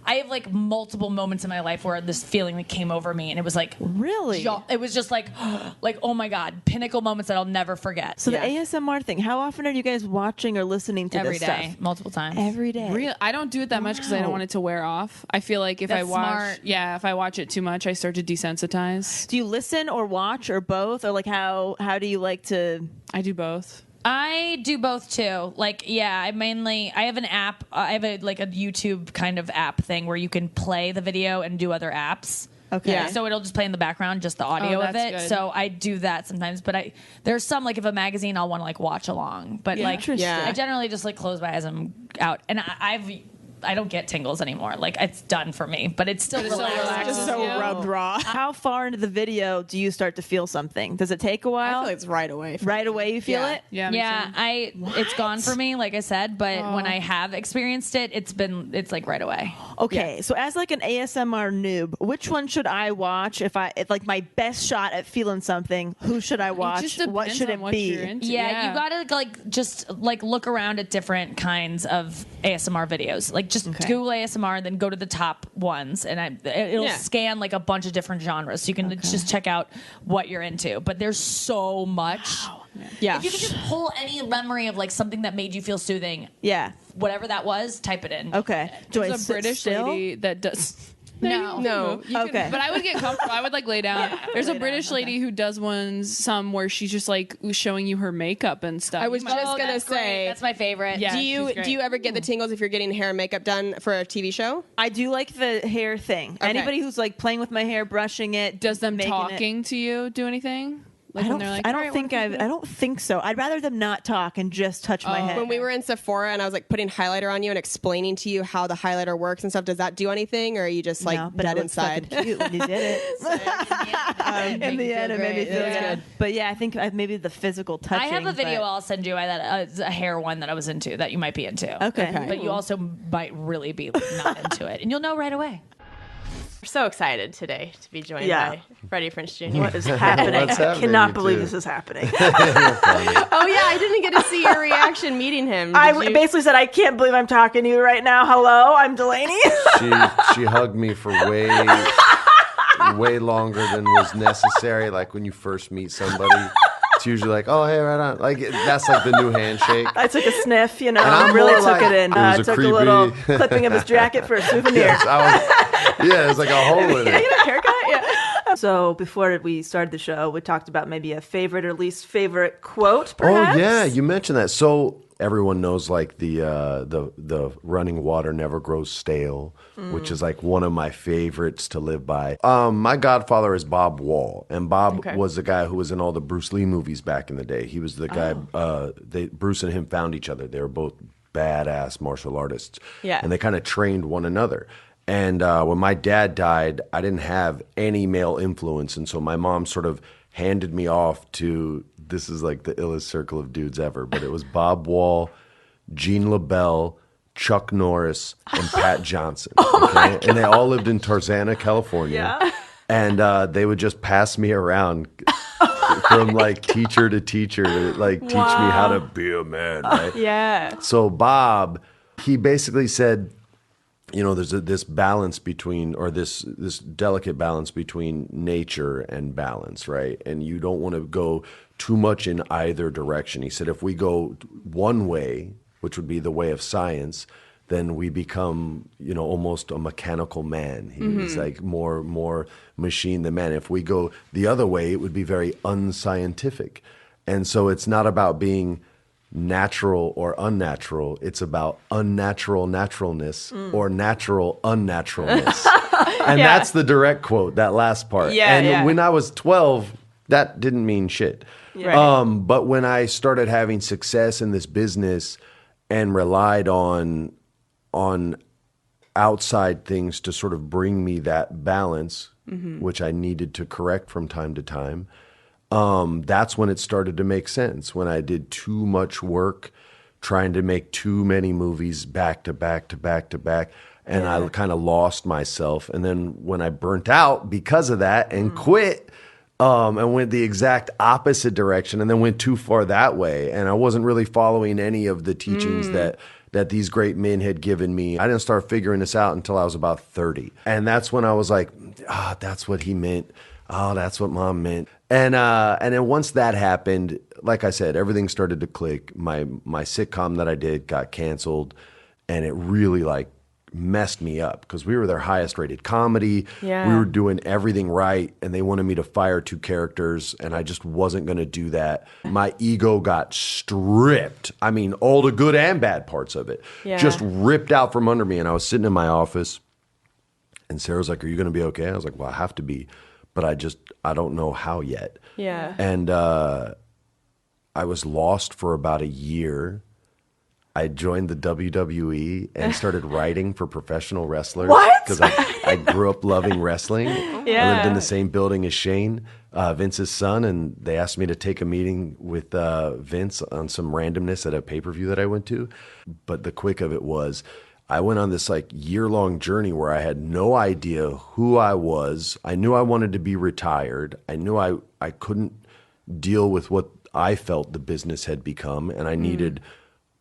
I have like multiple moments in my life where this feeling that came over me and it was like really it was just like oh my god, pinnacle moments that I'll never forget. So the ASMR thing, how often are you guys watching or listening to every this day, stuff? multiple times Every day. Really, I don't do it that much because I don't want it to wear off. I feel like if That's I watch, smart. if I watch it too much, I start to desensitize. Do you listen or watch or both, or like how do you like to? I do both. I do both too. Like, I have an app. I have a YouTube kind of app thing where you can play the video and do other apps. Okay. Yeah. So it'll just play in the background, just the audio of it. Good. So I do that sometimes. But there's some like if a magazine I'll want to like watch along. But I generally just like close my eyes and I'm out. And I don't get tingles anymore. Like it's done for me, but it's still relaxing. Just so rubbed raw. How far into the video do you start to feel something? Does it take a while? I feel like it's right away. Right away, you feel it? Yeah. It's gone for me, like I said. But when I have experienced it, it's like right away. Okay, so as like an ASMR noob, which one should I watch if like my best shot at feeling something? Who should I watch? What should it be? Yeah, you gotta like just like look around at different kinds of ASMR videos. Like just Google ASMR and then go to the top ones, and it'll scan like a bunch of different genres, so you can just check out what you're into. But there's so much. Wow. Yeah. If you could just pull any memory of like something that made you feel soothing. Yeah. Whatever that was, type it in. Okay. There's a British lady that does. No. Okay. But I would get comfortable. I would like lay down. There's a British lady who does some where she's just like showing you her makeup and stuff. I was just gonna say that's my favorite. Yeah, do you ever get the tingles if you're getting hair and makeup done for a TV show? I do like the hair thing. Okay. Anybody who's like playing with my hair, brushing it, does them talking to you do anything? Like when they're like, I don't think so. I'd rather them not talk and just touch my head. When we were in Sephora and I was like putting highlighter on you and explaining to you how the highlighter works and stuff, does that do anything, or are you just like dead inside? Cute when you did it. In the end, it made me feel good. But yeah, I think maybe the physical touching. I have a video I'll send you that a hair one that I was into that you might be into. Okay. But you also might really be not into it, and you'll know right away. We're so excited today to be joined by Freddy Prinze Jr. What is happening? What's I cannot believe this is happening. Oh yeah, I didn't get to see your reaction meeting him. I basically said, I can't believe I'm talking to you right now. Hello, I'm Delaney. She hugged me for way longer than was necessary. Like when you first meet somebody, It's usually like, oh, hey, right on. Like, that's like the new handshake. I took a sniff, And I'm really more took like, it in. it was a Took creepy- a little clipping of his jacket for a souvenir. Yes, it's like a hole in Can I it. get a haircut? Yeah. So before we started the show, we talked about maybe a favorite or least favorite quote, perhaps? Oh yeah, you mentioned that. So everyone knows like the running water never grows stale, which is like one of my favorites to live by. My godfather is Bob Wall, and Bob was the guy who was in all the Bruce Lee movies back in the day. He was the guy. Bruce and him found each other. They were both badass martial artists, and they kind of trained one another. And when my dad died, I didn't have any male influence, and so my mom sort of handed me off to, this is like the illest circle of dudes ever, but it was Bob Wall, Gene LaBelle, Chuck Norris, and Pat Johnson. Okay? And they all lived in Tarzana, California. Yeah. And they would just pass me around from like teacher to teacher to like teach me how to be a man, right? Yeah. So Bob, he basically said, you know, there's this balance between, or this delicate balance between nature and balance, right? And you don't want to go too much in either direction. He said, if we go one way, which would be the way of science, then we become, you know, almost a mechanical man. He's like more machine than man. If we go the other way, it would be very unscientific. And so it's not about being natural or unnatural. It's about unnatural naturalness or natural unnaturalness. And that's the direct quote, that last part. And when I was 12, that didn't mean shit. But when I started having success in this business and relied on outside things to sort of bring me that balance, which I needed to correct from time to time, that's when it started to make sense. When I did too much work, trying to make too many movies back to back to back to back, and I kind of lost myself. And then when I burnt out because of that and quit, and went the exact opposite direction, and then went too far that way, and I wasn't really following any of the teachings that these great men had given me. I didn't start figuring this out until I was about 30, and that's when I was like, that's what he meant. Oh, that's what mom meant. And then once that happened, like I said, everything started to click. My sitcom that I did got canceled, and it really like messed me up because we were their highest rated comedy. Yeah. We were doing everything right, and they wanted me to fire 2 characters, and I just wasn't going to do that. My ego got stripped. I mean, all the good and bad parts of it just ripped out from under me. And I was sitting in my office, and Sarah's like, "Are you going to be okay?" I was like, "Well, I have to be, but I don't know how yet." Yeah. And I was lost for about a year. I joined the WWE and started writing for professional wrestlers. What? Because I grew up loving wrestling. I lived in the same building as Shane, Vince's son, and they asked me to take a meeting with Vince on some randomness at a pay-per-view that I went to. But the quick of it was, I went on this like year-long journey where I had no idea who I was. I knew I wanted to be retired. I knew I couldn't deal with what I felt the business had become, and I needed,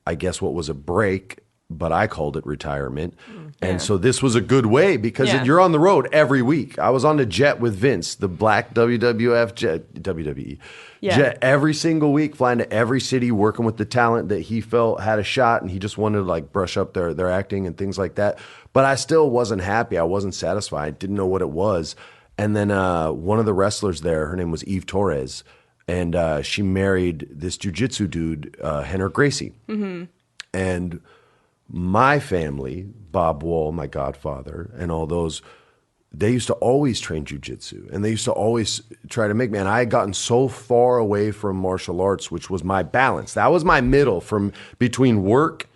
I guess, what was a break, but I called it retirement. And so this was a good way because you're on the road every week. I was on the jet with Vince, the black WWF jet, WWE jet, every single week, flying to every city, working with the talent that he felt had a shot, and he just wanted to like brush up their acting and things like that. But I still wasn't happy. I wasn't satisfied. Didn't know what it was. And then one of the wrestlers there, her name was Eve Torres, and she married this jiu-jitsu dude, Henry Gracie. And my family, Bob Wall, my godfather, and all those, they used to always train jiu-jitsu, and they used to always try to make me. And I had gotten so far away from martial arts, which was my balance. That was my middle from between work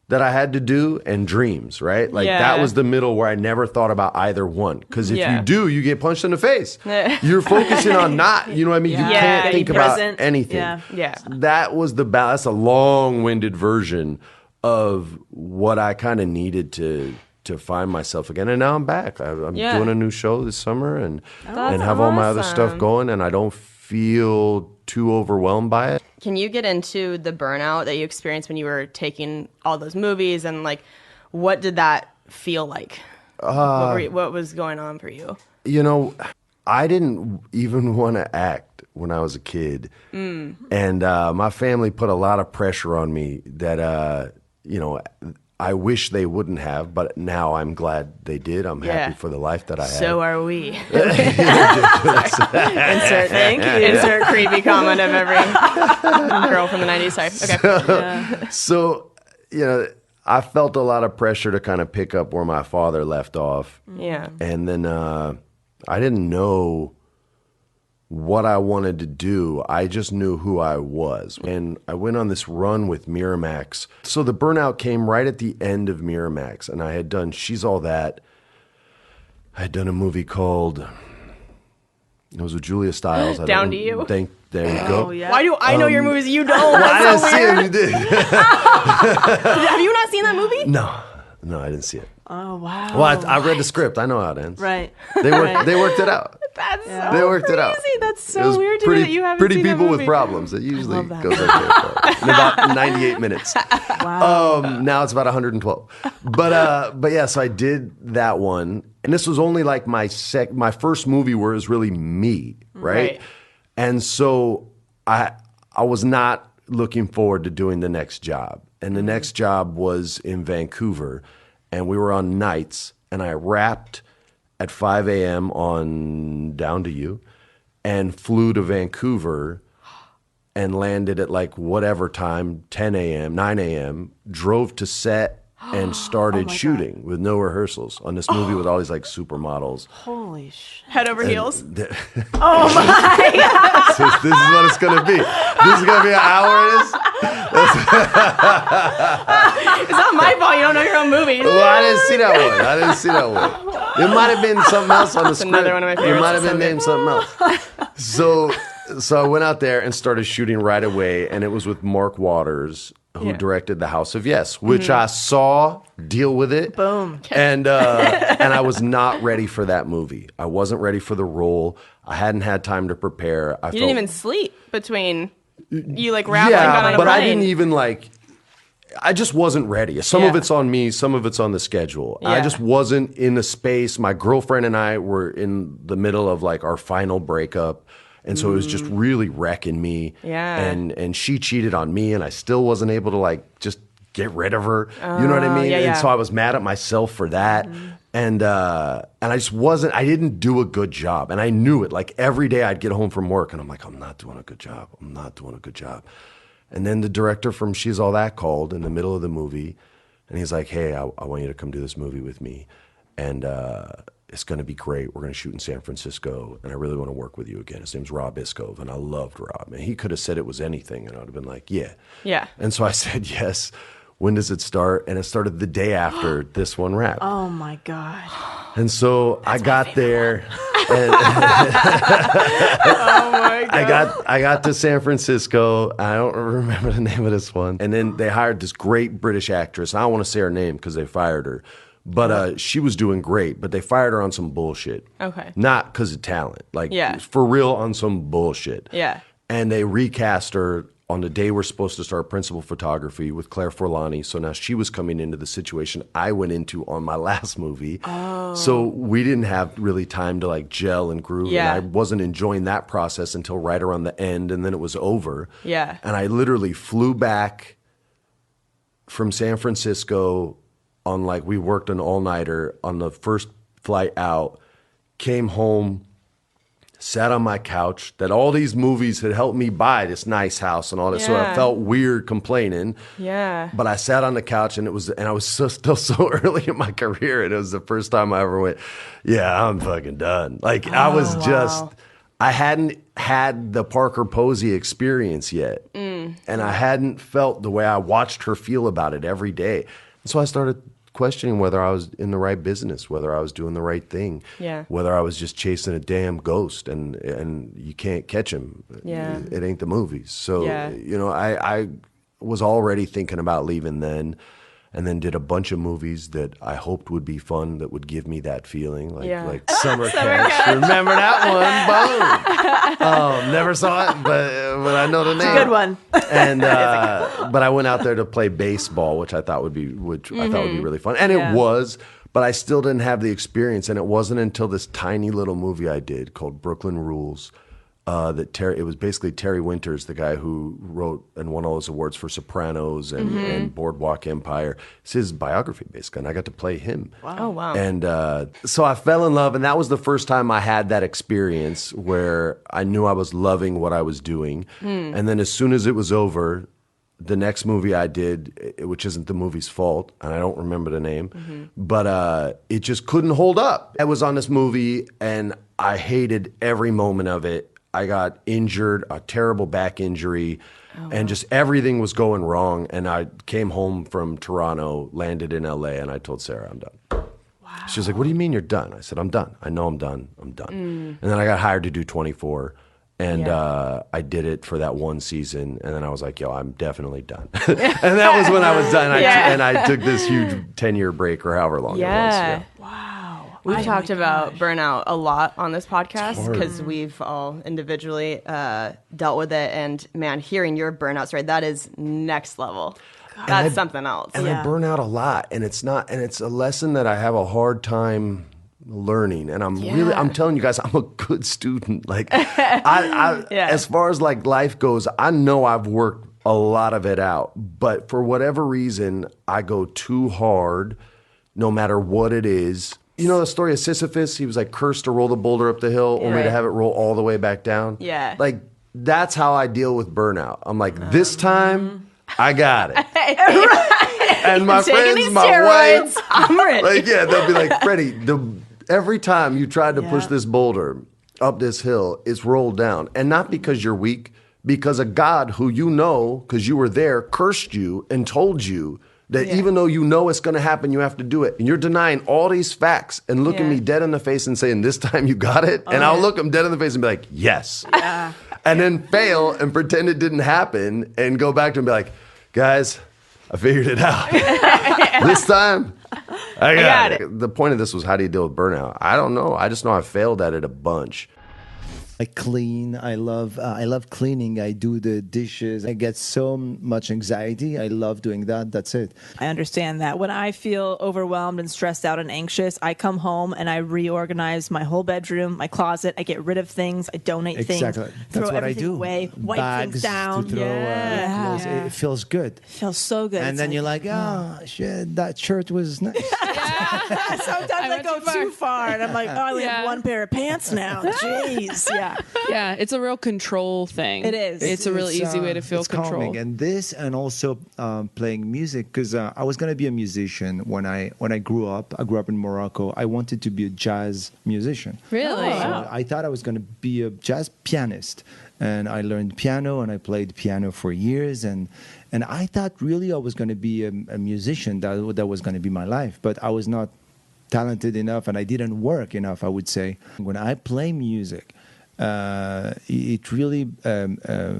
that I had to do and dreams, right? Like that was the middle where I never thought about either one. Because if you do, you get punched in the face. You're focusing on not, you know what I mean? You can't think about anything. That was the balance. That's a long-winded version of what I kind of needed to find myself again. And now I'm back. I'm doing a new show this summer and have all my other stuff going, and I don't feel too overwhelmed by it. Can you get into the burnout that you experienced when you were taking all those movies, and like, what did that feel like? What was going on for you? You know, I didn't even want to act. when I was a kid. And my family put a lot of pressure on me that, I wish they wouldn't have, but now I'm glad they did. I'm happy for the life that I have. So are we. Insert thank you. Insert creepy comment of every girl from the 90s. Sorry. Okay. So, I felt a lot of pressure to kind of pick up where my father left off. Yeah. And then I didn't know what I wanted to do. I just knew who I was. And I went on this run with Miramax. So the burnout came right at the end of Miramax. And I had done She's All That. I had done a movie called, it was with Julia Stiles. Down to You. There you go. Yeah. Why do I know your movies? You don't. Well, I didn't so see weird. it. You did. Have you not seen that movie? No, I didn't see it. Oh, wow. Well, I read the script. I know how it ends. Right. They worked it out. That's They worked it out. That's so It was weird to pretty, me that you haven't pretty seen people that with movie. problems. It usually goes okay in about 98 minutes. Wow. Now it's about 112. But yeah, so I did that one, and this was only like my first movie where it was really me, right? And so I was not looking forward to doing the next job, and the next job was in Vancouver, and we were on nights, and I rapped at 5 a.m. on Down to You and flew to Vancouver and landed at like whatever time, 10 a.m., 9 a.m., drove to set and started shooting with no rehearsals on this movie with all these like supermodels. Holy shit. Head over heels. Oh my God. So this is what it's going to be. This is going to be an hour of this. It's not my fault you don't know your own movies. Well, I didn't see that one. It might have been something else on the script. Another one of my favorites. It might have been named something else. So I went out there and started shooting right away, and it was with Mark Waters, who directed The House of Yes, which I saw, deal with it. Boom. And I was not ready for that movie. I wasn't ready for the role. I hadn't had time to prepare. You didn't even sleep between you like rapped and got on a but plane. I didn't even I just wasn't ready. Some of it's on me, some of it's on the schedule. I just wasn't in the space. My girlfriend and I were in the middle of like our final breakup. And so it was just really wrecking me. Yeah. And she cheated on me, and I still wasn't able to like just get rid of her. You know what I mean? And so I was mad at myself for that. And I just wasn't, I didn't do a good job. And I knew it. Like every day I'd get home from work and I'm like, I'm not doing a good job. And then the director from She's All That called in the middle of the movie, and he's like, hey, I want you to come do this movie with me. And it's going to be great. We're going to shoot in San Francisco, and I really want to work with you again. His name's Rob Iskov, and I loved Rob. And he could have said it was anything, and I would have been like, yeah. Yeah. And so I said, yes. When does it start? And it started the day after this one wrapped. Oh, my God. And so I got there. And oh, my God. I got to San Francisco. I don't remember the name of this one. And then they hired this great British actress. I don't want to say her name because they fired her. But she was doing great, but they fired her on some bullshit. Okay. Not because of talent. Like, for real on some bullshit. Yeah. And they recast her on the day we're supposed to start principal photography with Claire Forlani. So now she was coming into the situation I went into on my last movie. Oh. So we didn't have really time to like gel and groove. Yeah. And I wasn't enjoying that process until right around the end, and then it was over. Yeah. And I literally flew back from San Francisco on like, we worked an all-nighter on the first flight out, came home, sat on my couch, that all these movies had helped me buy this nice house and all that. So I felt weird complaining. Yeah. But I sat on the couch, and I was still so early in my career, and it was the first time I ever went, yeah, I'm fucking done. Like I was just, I hadn't had the Parker Posey experience yet. And I hadn't felt the way I watched her feel about it every day. And so I started questioning whether I was in the right business, whether I was doing the right thing, whether I was just chasing a damn ghost, and you can't catch him. Yeah. It ain't the movies. So, I was already thinking about leaving then, and then did a bunch of movies that I hoped would be fun, that would give me that feeling, like Summer Catch. Remember that one? Boom. Never saw it, but I know the name. It's a good one. And but I went out there to play baseball, which I thought would be really fun, and it was. But I still didn't have the experience, and it wasn't until this tiny little movie I did called Brooklyn Rules it was basically Terry Winters, the guy who wrote and won all those awards for Sopranos and Boardwalk Empire. It's his biography, basically, and I got to play him. Wow. Oh, wow. And so I fell in love, and that was the first time I had that experience where I knew I was loving what I was doing. And then as soon as it was over, the next movie I did, which isn't the movie's fault, and I don't remember the name, but it just couldn't hold up. I was on this movie, and I hated every moment of it. I got injured, a terrible back injury, and just everything was going wrong. And I came home from Toronto, landed in LA, and I told Sarah, I'm done. Wow. She was like, what do you mean you're done? I said, I'm done. I know I'm done. I'm done. And then I got hired to do 24. And I did it for that one season, and then I was like, yo, I'm definitely done. And that was when I was done. And I took this huge 10-year break or however long it was. Yeah. Wow. We've talked about burnout a lot on this podcast because we've all individually dealt with it. And man, hearing your burnout story, that is next level. That's something else. And I burn out a lot, and it's a lesson that I have a hard time learning. And I'm telling you guys, I'm a good student. Like as far as like life goes, I know I've worked a lot of it out, but for whatever reason, I go too hard no matter what it is. You know the story of Sisyphus? He was like cursed to roll the boulder up the hill only to have it roll all the way back down. Yeah. Like that's how I deal with burnout. I'm like, this time I got it. And my friends, my wife, I'm ready. Like, they'll be like, Freddie, every time you tried to push this boulder up this hill, it's rolled down. And not because you're weak, because a God who you know, because you were there, cursed you and told you that even though you know it's going to happen, you have to do it. And you're denying all these facts and looking me dead in the face and saying, this time you got it? And I'll look them dead in the face and be like, yes. Yeah. And then fail and pretend it didn't happen and go back to them and be like, guys, I figured it out. This time, I got it. The point of this was, how do you deal with burnout? I don't know. I just know I failed at it a bunch. I clean. I love cleaning. I do the dishes. I get so much anxiety. I love doing that. That's it. I understand that. When I feel overwhelmed and stressed out and anxious, I come home and I reorganize my whole bedroom, my closet. I get rid of things. I donate things. That's throw what I everything do. away. Wipe Bags things down. to throw, clothes. It feels good. It feels so good. And then you're like, oh, shit, that shirt was nice. Sometimes I go too far, and I'm like, oh, I only have one pair of pants now. Jeez. Yeah, it's a real control thing. It is. It's a real easy way to feel control. Calming. And this, and also playing music, because I was going to be a musician when I grew up. I grew up in Morocco. I wanted to be a jazz musician. Really? So I thought I was going to be a jazz pianist. And I learned piano, and I played piano for years. And I thought really I was going to be a musician. That was going to be my life. But I was not talented enough, and I didn't work enough, I would say. When I play music, it really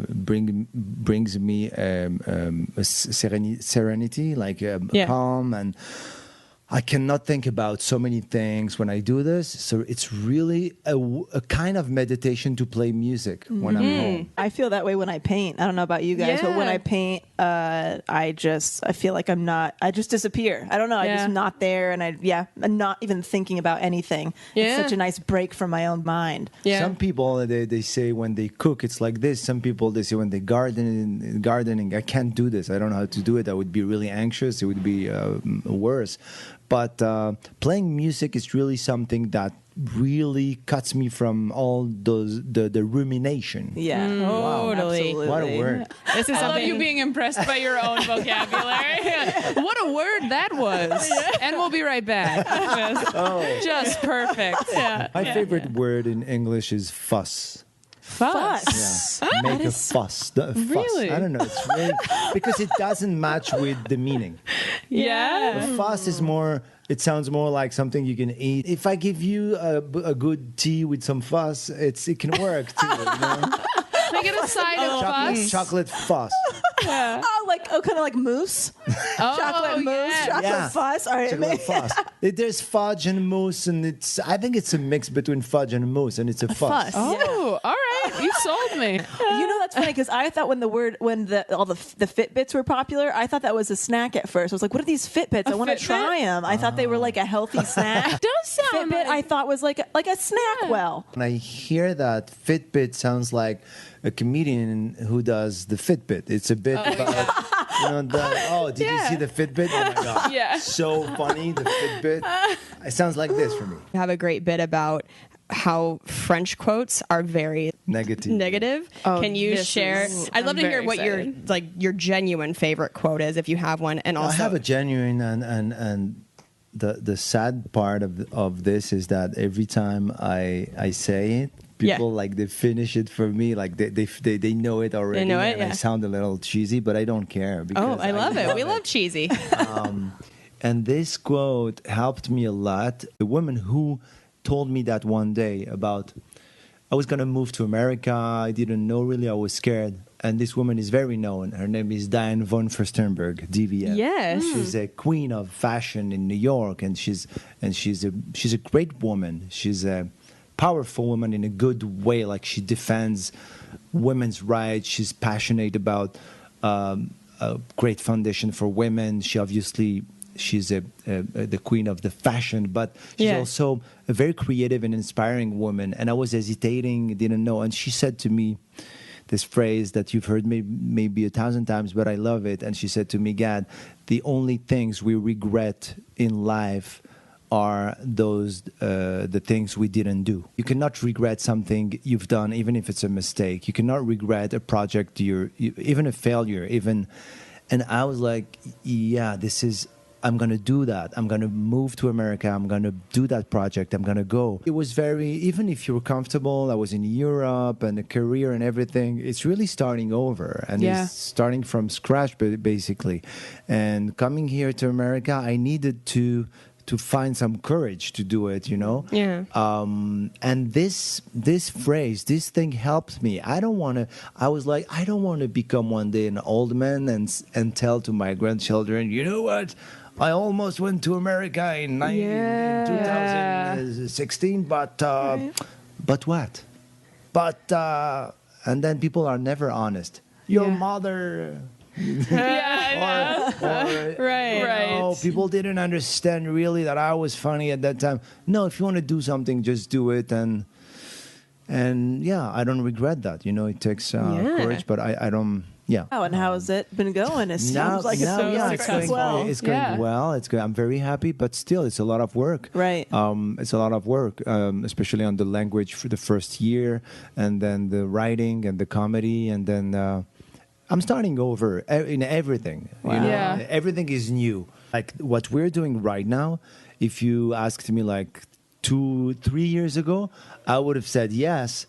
brings me a serenity, like calm, and I cannot think about so many things when I do this. So it's really a kind of meditation to play music when I'm home. I feel that way when I paint. I don't know about you guys, but when I paint, I feel like I just disappear. I don't know. I'm just not there, and I'm not even thinking about anything. It's such a nice break from my own mind. Some people, they say when they cook, it's like this. Some people, they say when they gardening, I can't do this. I don't know how to do it. I would be really anxious. It would be worse. But playing music is really something that really cuts me from all the rumination. Yeah, totally. Wow, what a word. This is I love you being impressed by your own vocabulary. What a word that was. And we'll be right back. Just perfect. My favorite word in English is fuss. Fuss. Yeah. Make a fuss. Really? I don't know. It's really because it doesn't match with the meaning. Yeah. A fuss is more. It sounds more like something you can eat. If I give you a good tea with some fuss, it can work too. You know? Can I get a side of fuss? Chocolate fuss. Yeah. Kind of like mousse. Chocolate mousse, chocolate fuss. All right, chocolate fuss. There's fudge and mousse, and I think it's a mix between fudge and mousse, and it's a fuss. Oh, all right. You sold me. You know that's funny because I thought when all the Fitbits were popular, I thought that was a snack at first. I was like, what are these Fitbits? I want to try them. I thought they were like a healthy snack. Does sound Fitbit I thought was like a snack well. When I hear that, Fitbit sounds like a comedian who does the Fitbit. It's a bit about, did you see the Fitbit? Oh my God. Yeah. So funny, the Fitbit. It sounds like this for me. I have a great bit about how French quotes are very negative. Oh, Can you share? I'd love to hear what your genuine favorite quote is, if you have one. And also, I have a genuine and the sad part of this is that every time I say it, people like they finish it for me, like they know it already. They know it, and I sound a little cheesy, but I don't care. Because I love it. We love cheesy. And this quote helped me a lot. The woman who told me that one day about I was going to move to America. I didn't know really. I was scared. And this woman is very known. Her name is Diane von Furstenberg, DVF. Yes. She's a queen of fashion in New York, and she's a great woman. She's a powerful woman in a good way. Like, she defends women's rights. She's passionate about a great foundation for women. She's the queen of the fashion, but she's also a very creative and inspiring woman. And I was hesitating, didn't know. And she said to me this phrase that you've heard maybe 1,000 times, but I love it. And she said to me, Gad, the only things we regret in life are the things we didn't do. You cannot regret something you've done, even if it's a mistake. You cannot regret a project, even a failure, And I was like, I'm going to do that. I'm going to move to America. I'm going to do that project. I'm going to go. It was even if you're comfortable, I was in Europe and a career and everything, it's really starting over. And it's starting from scratch, basically. And coming here to America, I needed to find some courage to do it, Yeah. And this phrase, this thing helped me. I don't want to become one day an old man and tell to my grandchildren, you know what? I almost went to America in 2016, but what? And then people are never honest. Your mother... Right. People didn't understand really that I was funny at that time. No, if you want to do something, just do it. And I don't regret that. It takes courage, but I don't. Yeah. Oh, and how has it been going? It sounds like it's so successful. It's going well. It's good. I'm very happy, but still, it's a lot of work. Right. It's a lot of work, especially on the language for the first year, and then the writing and the comedy, and then I'm starting over in everything. Wow. Everything is new. Like what we're doing right now, if you asked me like 2-3 years ago, I would have said yes.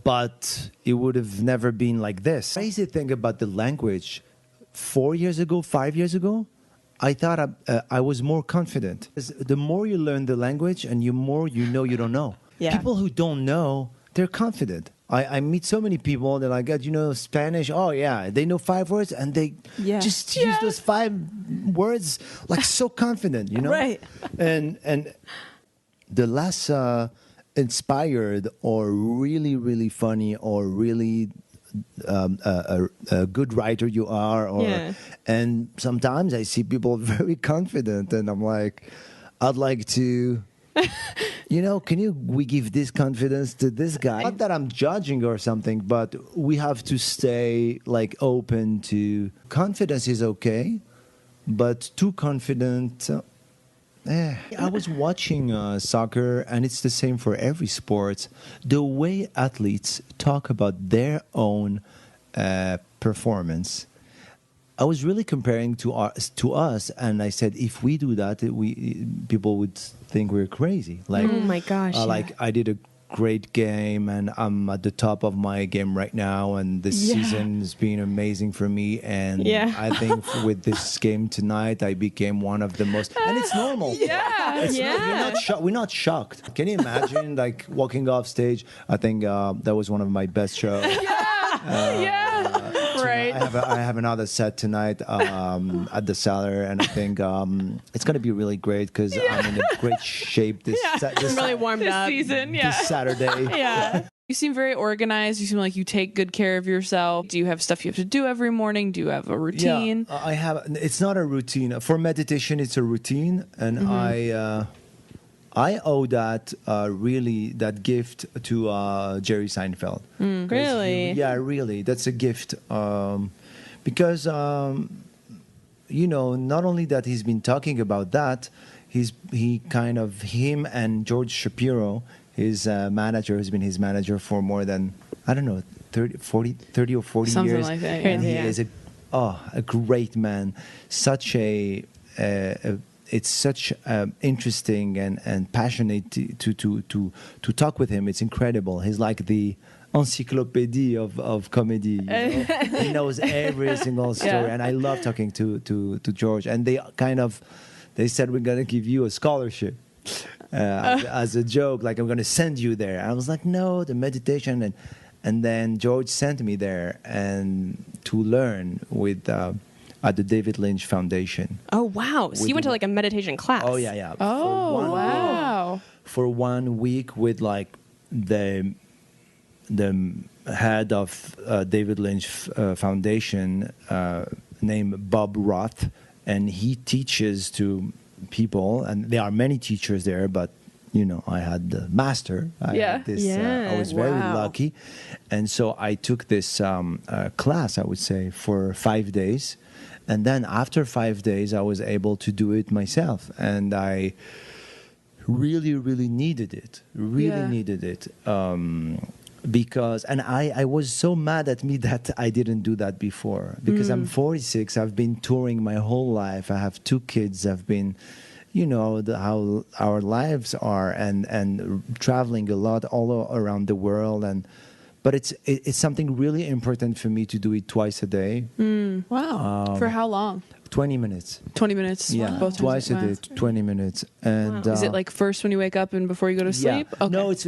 But it would have never been like this. Crazy thing about the language, 4 years ago, 5 years ago, I thought I was more confident. The more you learn the language and the more you know you don't know. Yeah. People who don't know, they're confident. I meet so many people that I got, Spanish. Oh, yeah, they know 5 words and they just use those 5 words like so confident, Right. And the less... inspired or really, really funny or really a good writer you are. And sometimes I see people very confident and I'm like, I'd like to, we give this confidence to this guy? Not that I'm judging or something, but we have to stay like open to confidence is okay, but too confident... I was watching soccer, and it's the same for every sport. The way athletes talk about their own performance, I was really comparing to us, and I said, if we do that, people would think we're crazy. Like, oh my gosh! Like I did a great game, and I'm at the top of my game right now, and this season has been amazing for me. And I think with this game tonight, I became one of the most. And it's normal. We're not shocked. Can you imagine, like walking off stage? I think that was one of my best shows. Right. I have another set tonight at the Cellar, and I think it's going to be really great because I'm in a great shape this really warmed up season. This Saturday. You seem very organized. You seem like you take good care of yourself. Do you have stuff you have to do every morning? Do you have a routine? Yeah, I have. It's not a routine. For meditation, it's a routine, and I owe that really that gift to Jerry Seinfeld. Really? Yeah, really. That's a gift because not only that he's been talking about that, him and George Shapiro, his manager, has been his manager for more than, I don't know, 30 or 40 Something years. like that, And he yeah. is a great man. It's such interesting and passionate to talk with him. It's incredible. He's like the encyclopedia of comedy. He knows every single story, and I love talking to George. And they said, we're gonna give you a scholarship as a joke, like I'm gonna send you there. I was like, no, the meditation, and then George sent me there and to learn with. At the David Lynch Foundation. Oh, wow. So you went to like a meditation class. Oh, yeah. Oh, wow. For 1 week with like the head of David Lynch Foundation named Bob Roth, and he teaches to people, and there are many teachers there, but I had the master. I was very lucky. And so I took this class, I would say, for 5 days. And then after 5 days, I was able to do it myself. And I really, really needed it. Needed it. Because I was so mad at me that I didn't do that before. Because I'm 46. I've been touring my whole life. I have 2 kids. I've been, how our lives are, and traveling a lot all around the world. But it's something really important for me to do it twice a day. Wow. For how long? 20 minutes. 20 minutes? Yeah, both twice a times. day, 20 minutes. And Is it like first when you wake up and before you go to sleep? Yeah. Okay. No, it's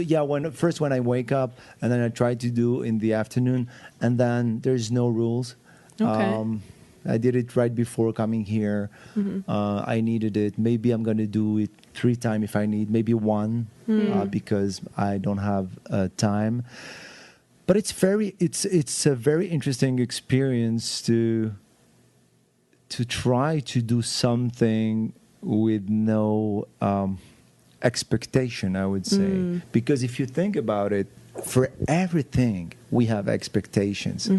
when I wake up, and then I try to do in the afternoon, and then there's no rules. Okay. I did it right before coming here. I needed it. Maybe I'm going to do it 3 times if I need, maybe 1 because I don't have time. But it's a very interesting experience to try to do something with no expectation, I would say. Because if you think about it, for everything we have expectations.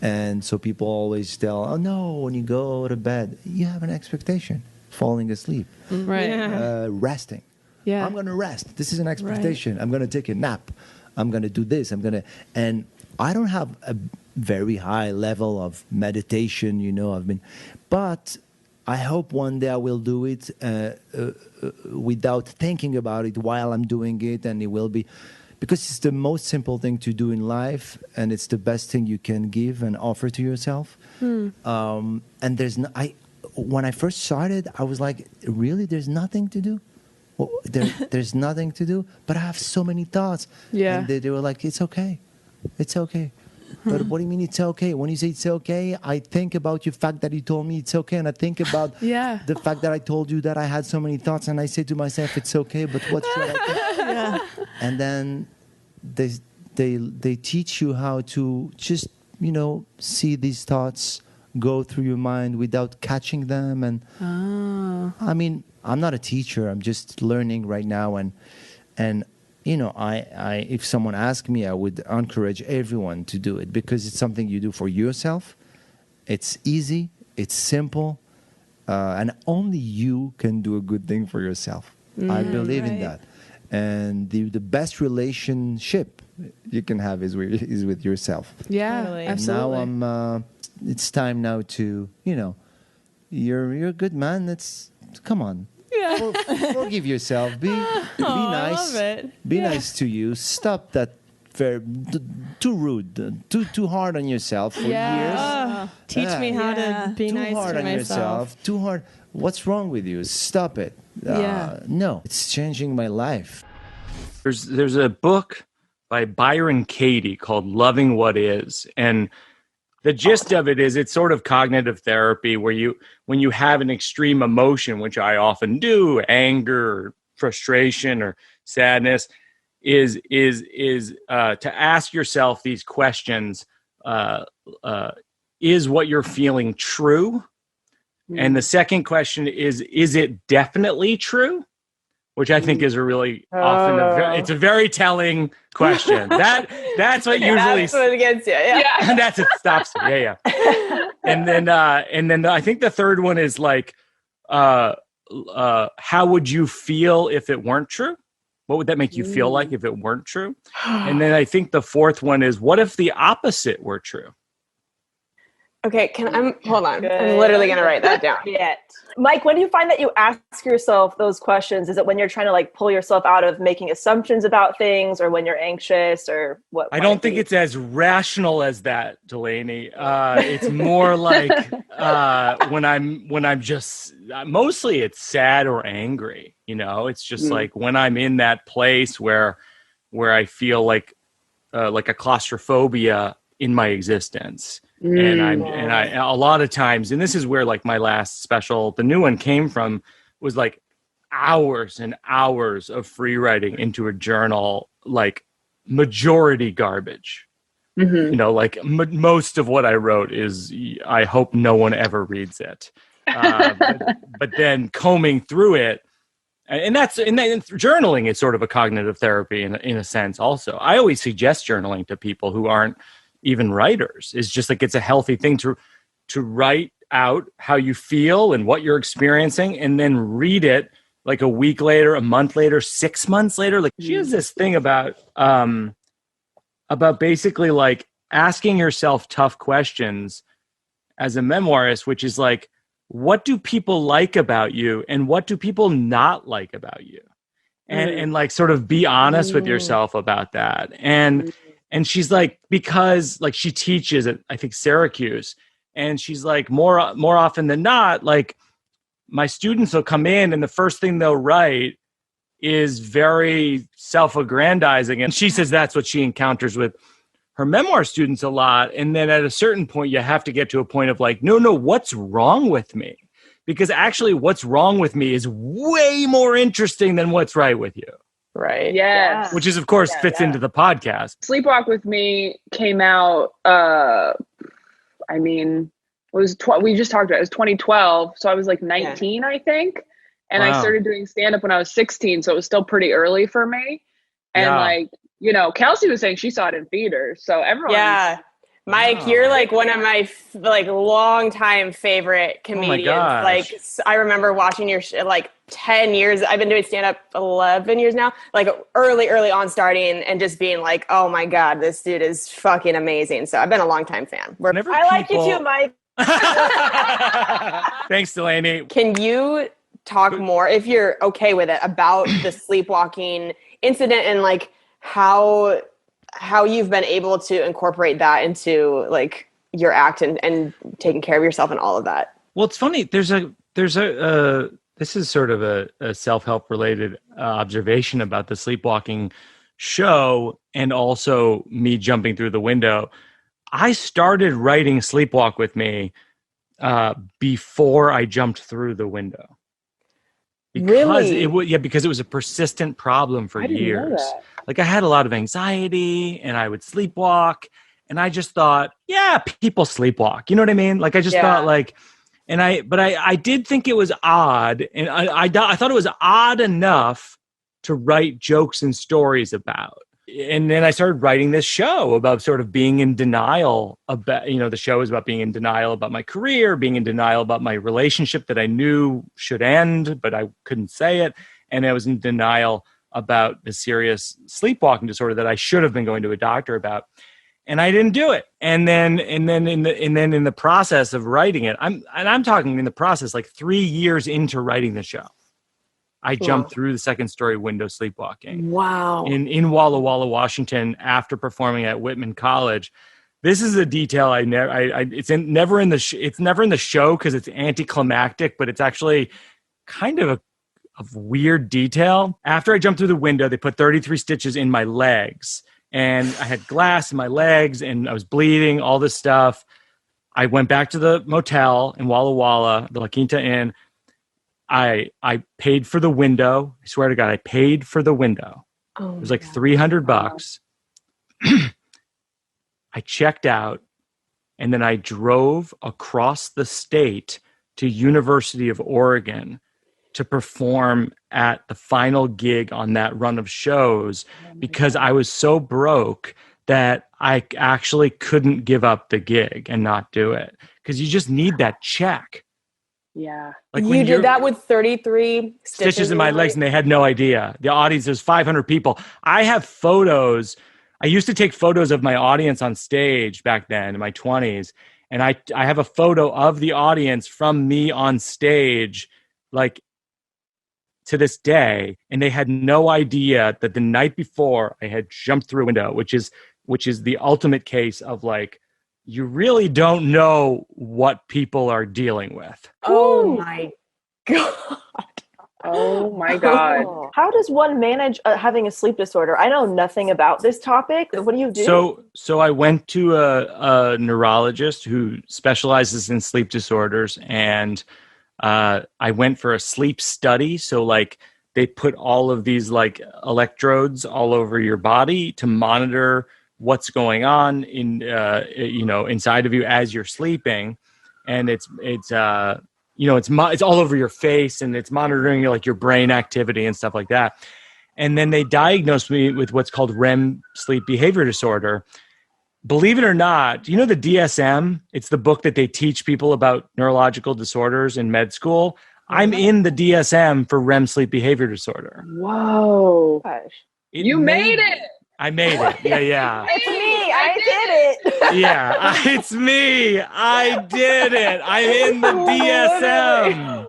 And so people always tell, oh no, when you go to bed, you have an expectation. Falling asleep. Right. Resting. Yeah. I'm going to rest. This is an expectation. Right. I'm going to take a nap. I'm going to do this. And I don't have a very high level of meditation, but I hope one day I will do it without thinking about it while I'm doing it, and it will be, because it's the most simple thing to do in life, and it's the best thing you can give and offer to yourself. And when I first started, I was like, really, there's nothing to do? Well, there's nothing to do, but I have so many thoughts. Yeah. And they were like, it's okay. It's okay. But what do you mean it's okay? When you say it's okay, I think about the fact that you told me it's okay, and I think about the fact that I told you that I had so many thoughts, and I say to myself, it's okay, but what should I think? And then they teach you how to just, see these thoughts go through your mind without catching them. And I mean, I'm not a teacher. I'm just learning right now. And I if someone asked me, I would encourage everyone to do it, because it's something you do for yourself. It's easy. It's simple. And only you can do a good thing for yourself. I believe in that. And the best relationship you can have is with yourself. Yeah, totally. Absolutely. Now it's time now to, you're a good man. Come on. Yeah. Forgive yourself. Be nice. I love it. Be nice to you. Stop that too rude, too hard on yourself for years. Teach me how to be too nice hard to on myself. yourself. Too hard. What's wrong with you? Stop it. No, it's changing my life. There's a book by Byron Katie called Loving What Is, and the gist of it is it's sort of cognitive therapy where when you have an extreme emotion, which I often do, anger or frustration or sadness, is to ask yourself these questions. Is what you're feeling true? And the second question is it definitely true? Which I think is a really often it's a very telling question. That's what usually that's what gets you. Yeah. That's it stops you. Yeah. And then I think the third one is like, how would you feel if it weren't true? What would that make you feel like if it weren't true? And then I think the fourth one is, what if the opposite were true? Okay, hold on. Good. I'm literally going to write that down. Yeah. Mike, when do you find that you ask yourself those questions? Is it when you're trying to like pull yourself out of making assumptions about things, or when you're anxious, or what? I don't think it's as rational as that, Delaney. It's more like when I'm just, mostly it's sad or angry. You know, it's just like when I'm in that place where I feel like a claustrophobia in my existence. And I a lot of times, and this is where like my last special, the new one came from, was like hours and hours of free writing into a journal, like majority garbage. You know, like most of what I wrote is, I hope no one ever reads it. But then combing through it, and journaling is sort of a cognitive therapy in a sense. Also, I always suggest journaling to people who aren't even writers. Is just like, it's a healthy thing to write out how you feel and what you're experiencing, and then read it like a week later, a month later, 6 months later. Like she has this thing about basically like asking yourself tough questions as a memoirist, which is like, what do people like about you and what do people not like about you? And like sort of be honest with yourself about that. And she's like, because like she teaches at, I think, Syracuse, and she's like, more often than not, like my students will come in and the first thing they'll write is very self-aggrandizing. And she says that's what she encounters with her memoir students a lot. And then at a certain point, you have to get to a point of like, no, what's wrong with me? Because actually what's wrong with me is way more interesting than what's right with you. Right. Yes. Which is, of course, fits into the podcast. Sleepwalk with Me came out, we just talked about it. It was 2012. So I was like 19, I think. And I started doing stand-up when I was 16. So it was still pretty early for me. And like, you know, Kelsey was saying she saw it in theaters. So everyone. Yeah. Mike, you're like one of my longtime favorite comedians. Like I remember watching your 10 years. I've been doing stand-up 11 years now. Like early on starting and just being like, oh my God, this dude is fucking amazing. So I've been a longtime fan. I like you too, Mike. Thanks, Delaney. Can you talk more, if you're okay with it, about the sleepwalking incident and like how you've been able to incorporate that into like your act and taking care of yourself and all of that? Well, it's funny. There's a this is sort of a self-help related observation about the sleepwalking show and also me jumping through the window. I started writing Sleepwalk with Me before I jumped through the window. Because it was a persistent problem for years. Like I had a lot of anxiety and I would sleepwalk, and I just thought, yeah, people sleepwalk. You know what I mean? Like I just thought like, but I did think it was odd, and I thought it was odd enough to write jokes and stories about. And then I started writing this show about sort of being in denial about, the show is about being in denial about my career, being in denial about my relationship that I knew should end, but I couldn't say it. And I was in denial about the serious sleepwalking disorder that I should have been going to a doctor about. And I didn't do it. And then in the process of writing it, I'm talking in the process, like 3 years into writing the show, I jumped through the second story window sleepwalking. Wow. In Walla Walla, Washington, after performing at Whitman College. This is a detail it's never in the show because it's anticlimactic, but it's actually kind of a weird detail. After I jumped through the window, they put 33 stitches in my legs, and I had glass in my legs and I was bleeding, all this stuff. I went back to the motel in Walla Walla, the La Quinta Inn. I paid for the window. I swear to God, I paid for the window. It was like $300. I checked out, and then I drove across the state to University of Oregon to perform at the final gig on that run of shows because I was so broke that I actually couldn't give up the gig and not do it, because you just need that check. Yeah. Like you did that with 33 stitches in my legs, and they had no idea. The audience, there's 500 people. I have photos. I used to take photos of my audience on stage back then in my 20s. And I have a photo of the audience from me on stage, like, to this day. And they had no idea that the night before I had jumped through a window, which is the ultimate case of, like, you really don't know what people are dealing with. Oh my God. Oh my God. How does one manage having a sleep disorder? I know nothing about this topic. What do you do? So I went to a neurologist who specializes in sleep disorders, and I went for a sleep study. So, like, they put all of these, like, electrodes all over your body to monitor what's going on in inside of you as you're sleeping, and it's all over your face, and it's monitoring, like, your brain activity and stuff like that. And then they diagnosed me with what's called REM sleep behavior disorder. Believe it or not, do you know the DSM? It's the book that they teach people about neurological disorders in med school. I'm in the DSM for REM sleep behavior disorder. Whoa. Gosh. You made it. I made it. Yeah. It's me. I did it. Yeah, it's me. I did it. I'm in the DSM.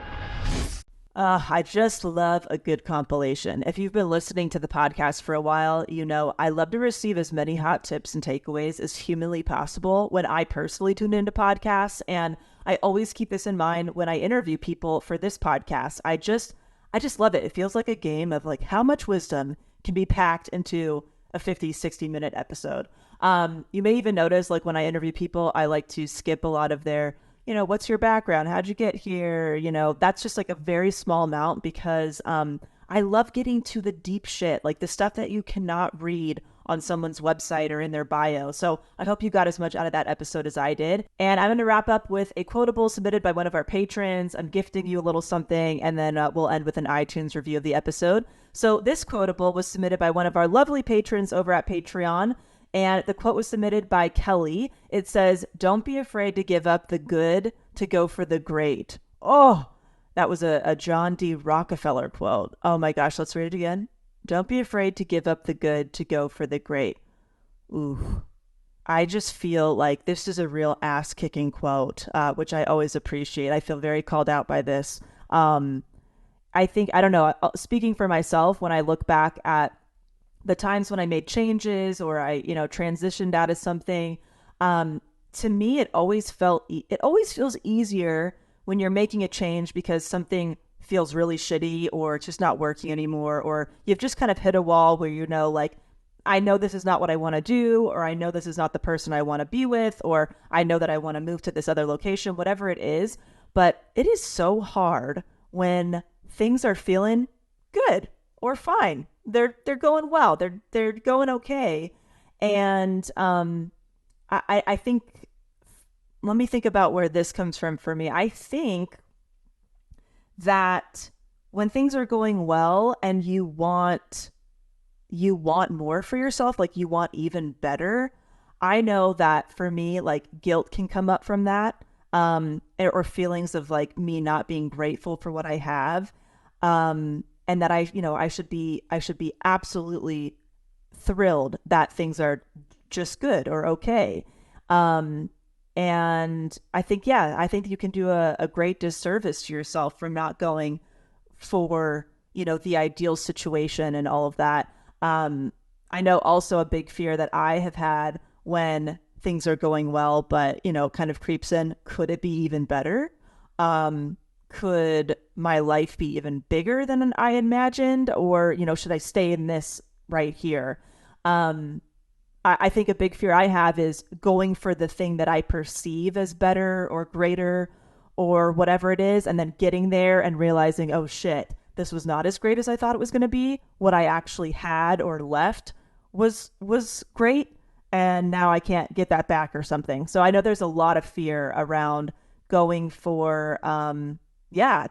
I just love a good compilation. If you've been listening to the podcast for a while, you know I love to receive as many hot tips and takeaways as humanly possible when I personally tune into podcasts. And I always keep this in mind when I interview people for this podcast. I just love it. It feels like a game of, like, how much wisdom can be packed into a 50, 60-minute episode. You may even notice, like, when I interview people, I like to skip a lot of their, what's your background? How'd you get here? That's just, like, a very small amount because I love getting to the deep shit, like the stuff that you cannot read on someone's website or in their bio. So I hope you got as much out of that episode as I did. And I'm going to wrap up with a quotable submitted by one of our patrons. I'm gifting you a little something, and then we'll end with an iTunes review of the episode. So this quotable was submitted by one of our lovely patrons over at Patreon. And the quote was submitted by Kelly. It says, "Don't be afraid to give up the good to go for the great." Oh, that was a John D. Rockefeller quote. Oh my gosh, let's read it again. "Don't be afraid to give up the good to go for the great." Ooh, I just feel like this is a real ass-kicking quote, which I always appreciate. I feel very called out by this. I think, I don't know, speaking for myself, when I look back at the times when I made changes or I, transitioned out of something, to me, it always feels easier when you're making a change because something feels really shitty or it's just not working anymore, or you've just kind of hit a wall where, like, I know this is not what I want to do, or I know this is not the person I want to be with, or I know that I want to move to this other location, whatever it is. But it is so hard when things are feeling good or fine. They're going well. They're going okay. And I think, let me think about where this comes from for me. I think that when things are going well and you want more for yourself, like you want even better, I know that for me, like, guilt can come up from that, or feelings of, like, me not being grateful for what I have, and that I should be absolutely thrilled that things are just good or okay. And I think you can do a great disservice to yourself from not going for, the ideal situation and all of that. I know also a big fear that I have had when things are going well, but, kind of creeps in. Could it be even better? Could my life be even bigger than I imagined? Or, should I stay in this right here? I think a big fear I have is going for the thing that I perceive as better or greater or whatever it is, and then getting there and realizing, oh shit, this was not as great as I thought it was going to be. What I actually had or left was great, and now I can't get that back or something. So I know there's a lot of fear around going for,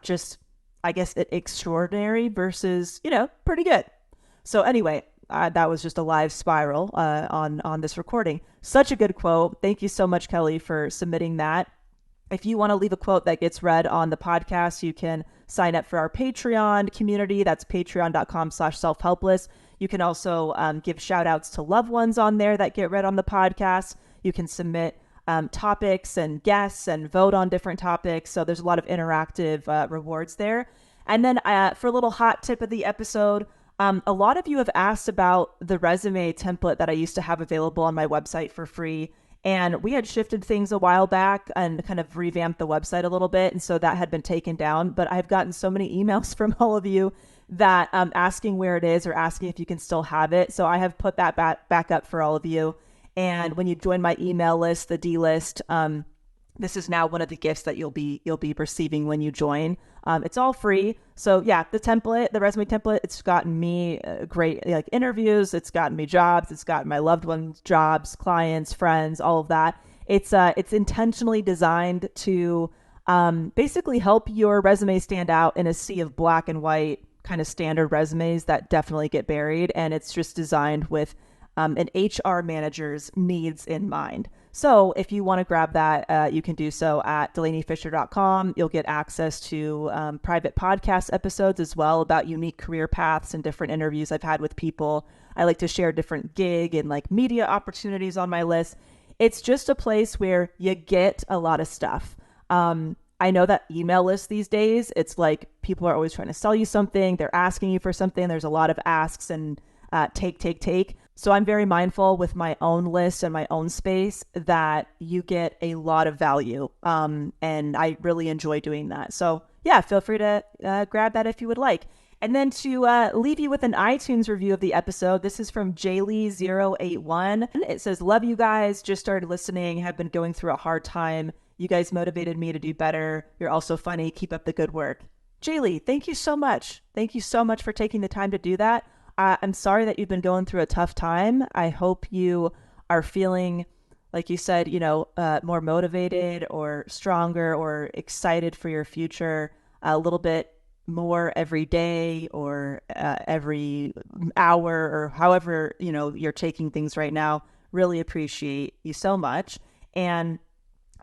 just, I guess, extraordinary versus, pretty good. So anyway, that was just a live spiral on this recording. Such a good quote. Thank you so much, Kelly, for submitting that. If you want to leave a quote that gets read on the podcast, you can sign up for our Patreon community. That's patreon.com/selfhelpless. You can also give shout outs to loved ones on there that get read on the podcast. You can submit topics and guests and vote on different topics. So there's a lot of interactive rewards there. And then for a little hot tip of the episode, a lot of you have asked about the resume template that I used to have available on my website for free. And we had shifted things a while back and kind of revamped the website a little bit. And so that had been taken down. But I've gotten so many emails from all of you that asking where it is or asking if you can still have it. So I have put that back up for all of you. And when you join my email list, the D list, this is now one of the gifts that you'll be receiving when you join. It's all free. So yeah, the resume template, it's gotten me great interviews. It's gotten me jobs. It's gotten my loved ones jobs, clients, friends, all of that. It's intentionally designed to basically help your resume stand out in a sea of black and white kind of standard resumes that definitely get buried. And it's just designed with an HR manager's needs in mind. So if you want to grab that, you can do so at DelaneyFisher.com. You'll get access to private podcast episodes as well about unique career paths and different interviews I've had with people. I like to share different gig and media opportunities on my list. It's just a place where you get a lot of stuff. I know that email lists these days, it's like people are always trying to sell you something. They're asking you for something. There's a lot of asks and take. So I'm very mindful with my own list and my own space that you get a lot of value. And I really enjoy doing that. So yeah, feel free to grab that if you would like. And then to leave you with an iTunes review of the episode, this is from Jaylee081. It says, love you guys, just started listening, have been going through a hard time. You guys motivated me to do better. You're also funny. Keep up the good work. Jaylee, thank you so much. Thank you so much for taking the time to do that. I'm sorry that you've been going through a tough time. I hope you are feeling, like you said, more motivated or stronger or excited for your future a little bit more every day or every hour or however, you're taking things right now. Really appreciate you so much. And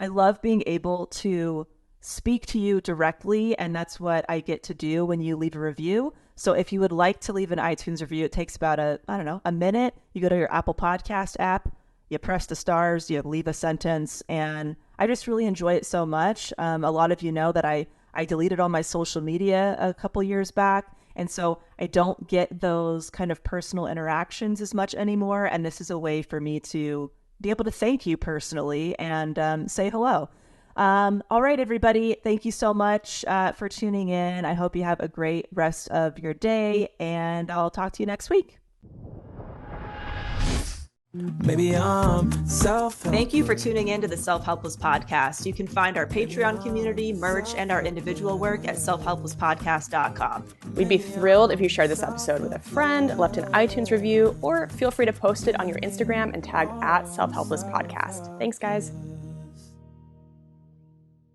I love being able to speak to you directly, and that's what I get to do when you leave a review. So if you would like to leave an iTunes review, it takes about a minute. You go to your Apple Podcast app, you press the stars, you leave a sentence, and I just really enjoy it so much. A lot of you know that I deleted all my social media a couple years back, and so I don't get those kind of personal interactions as much anymore, and this is a way for me to be able to thank you personally and say hello. All right, everybody. Thank you so much for tuning in. I hope you have a great rest of your day, and I'll talk to you next week. Maybe I'm self-helpless. Thank you for tuning in to the Self-Helpless podcast. You can find our Patreon community, merch, and our individual work at selfhelplesspodcast.com. We'd be thrilled if you shared this episode with a friend, left an iTunes review, or feel free to post it on your Instagram and tag @Self-Helpless Podcast. Thanks, guys.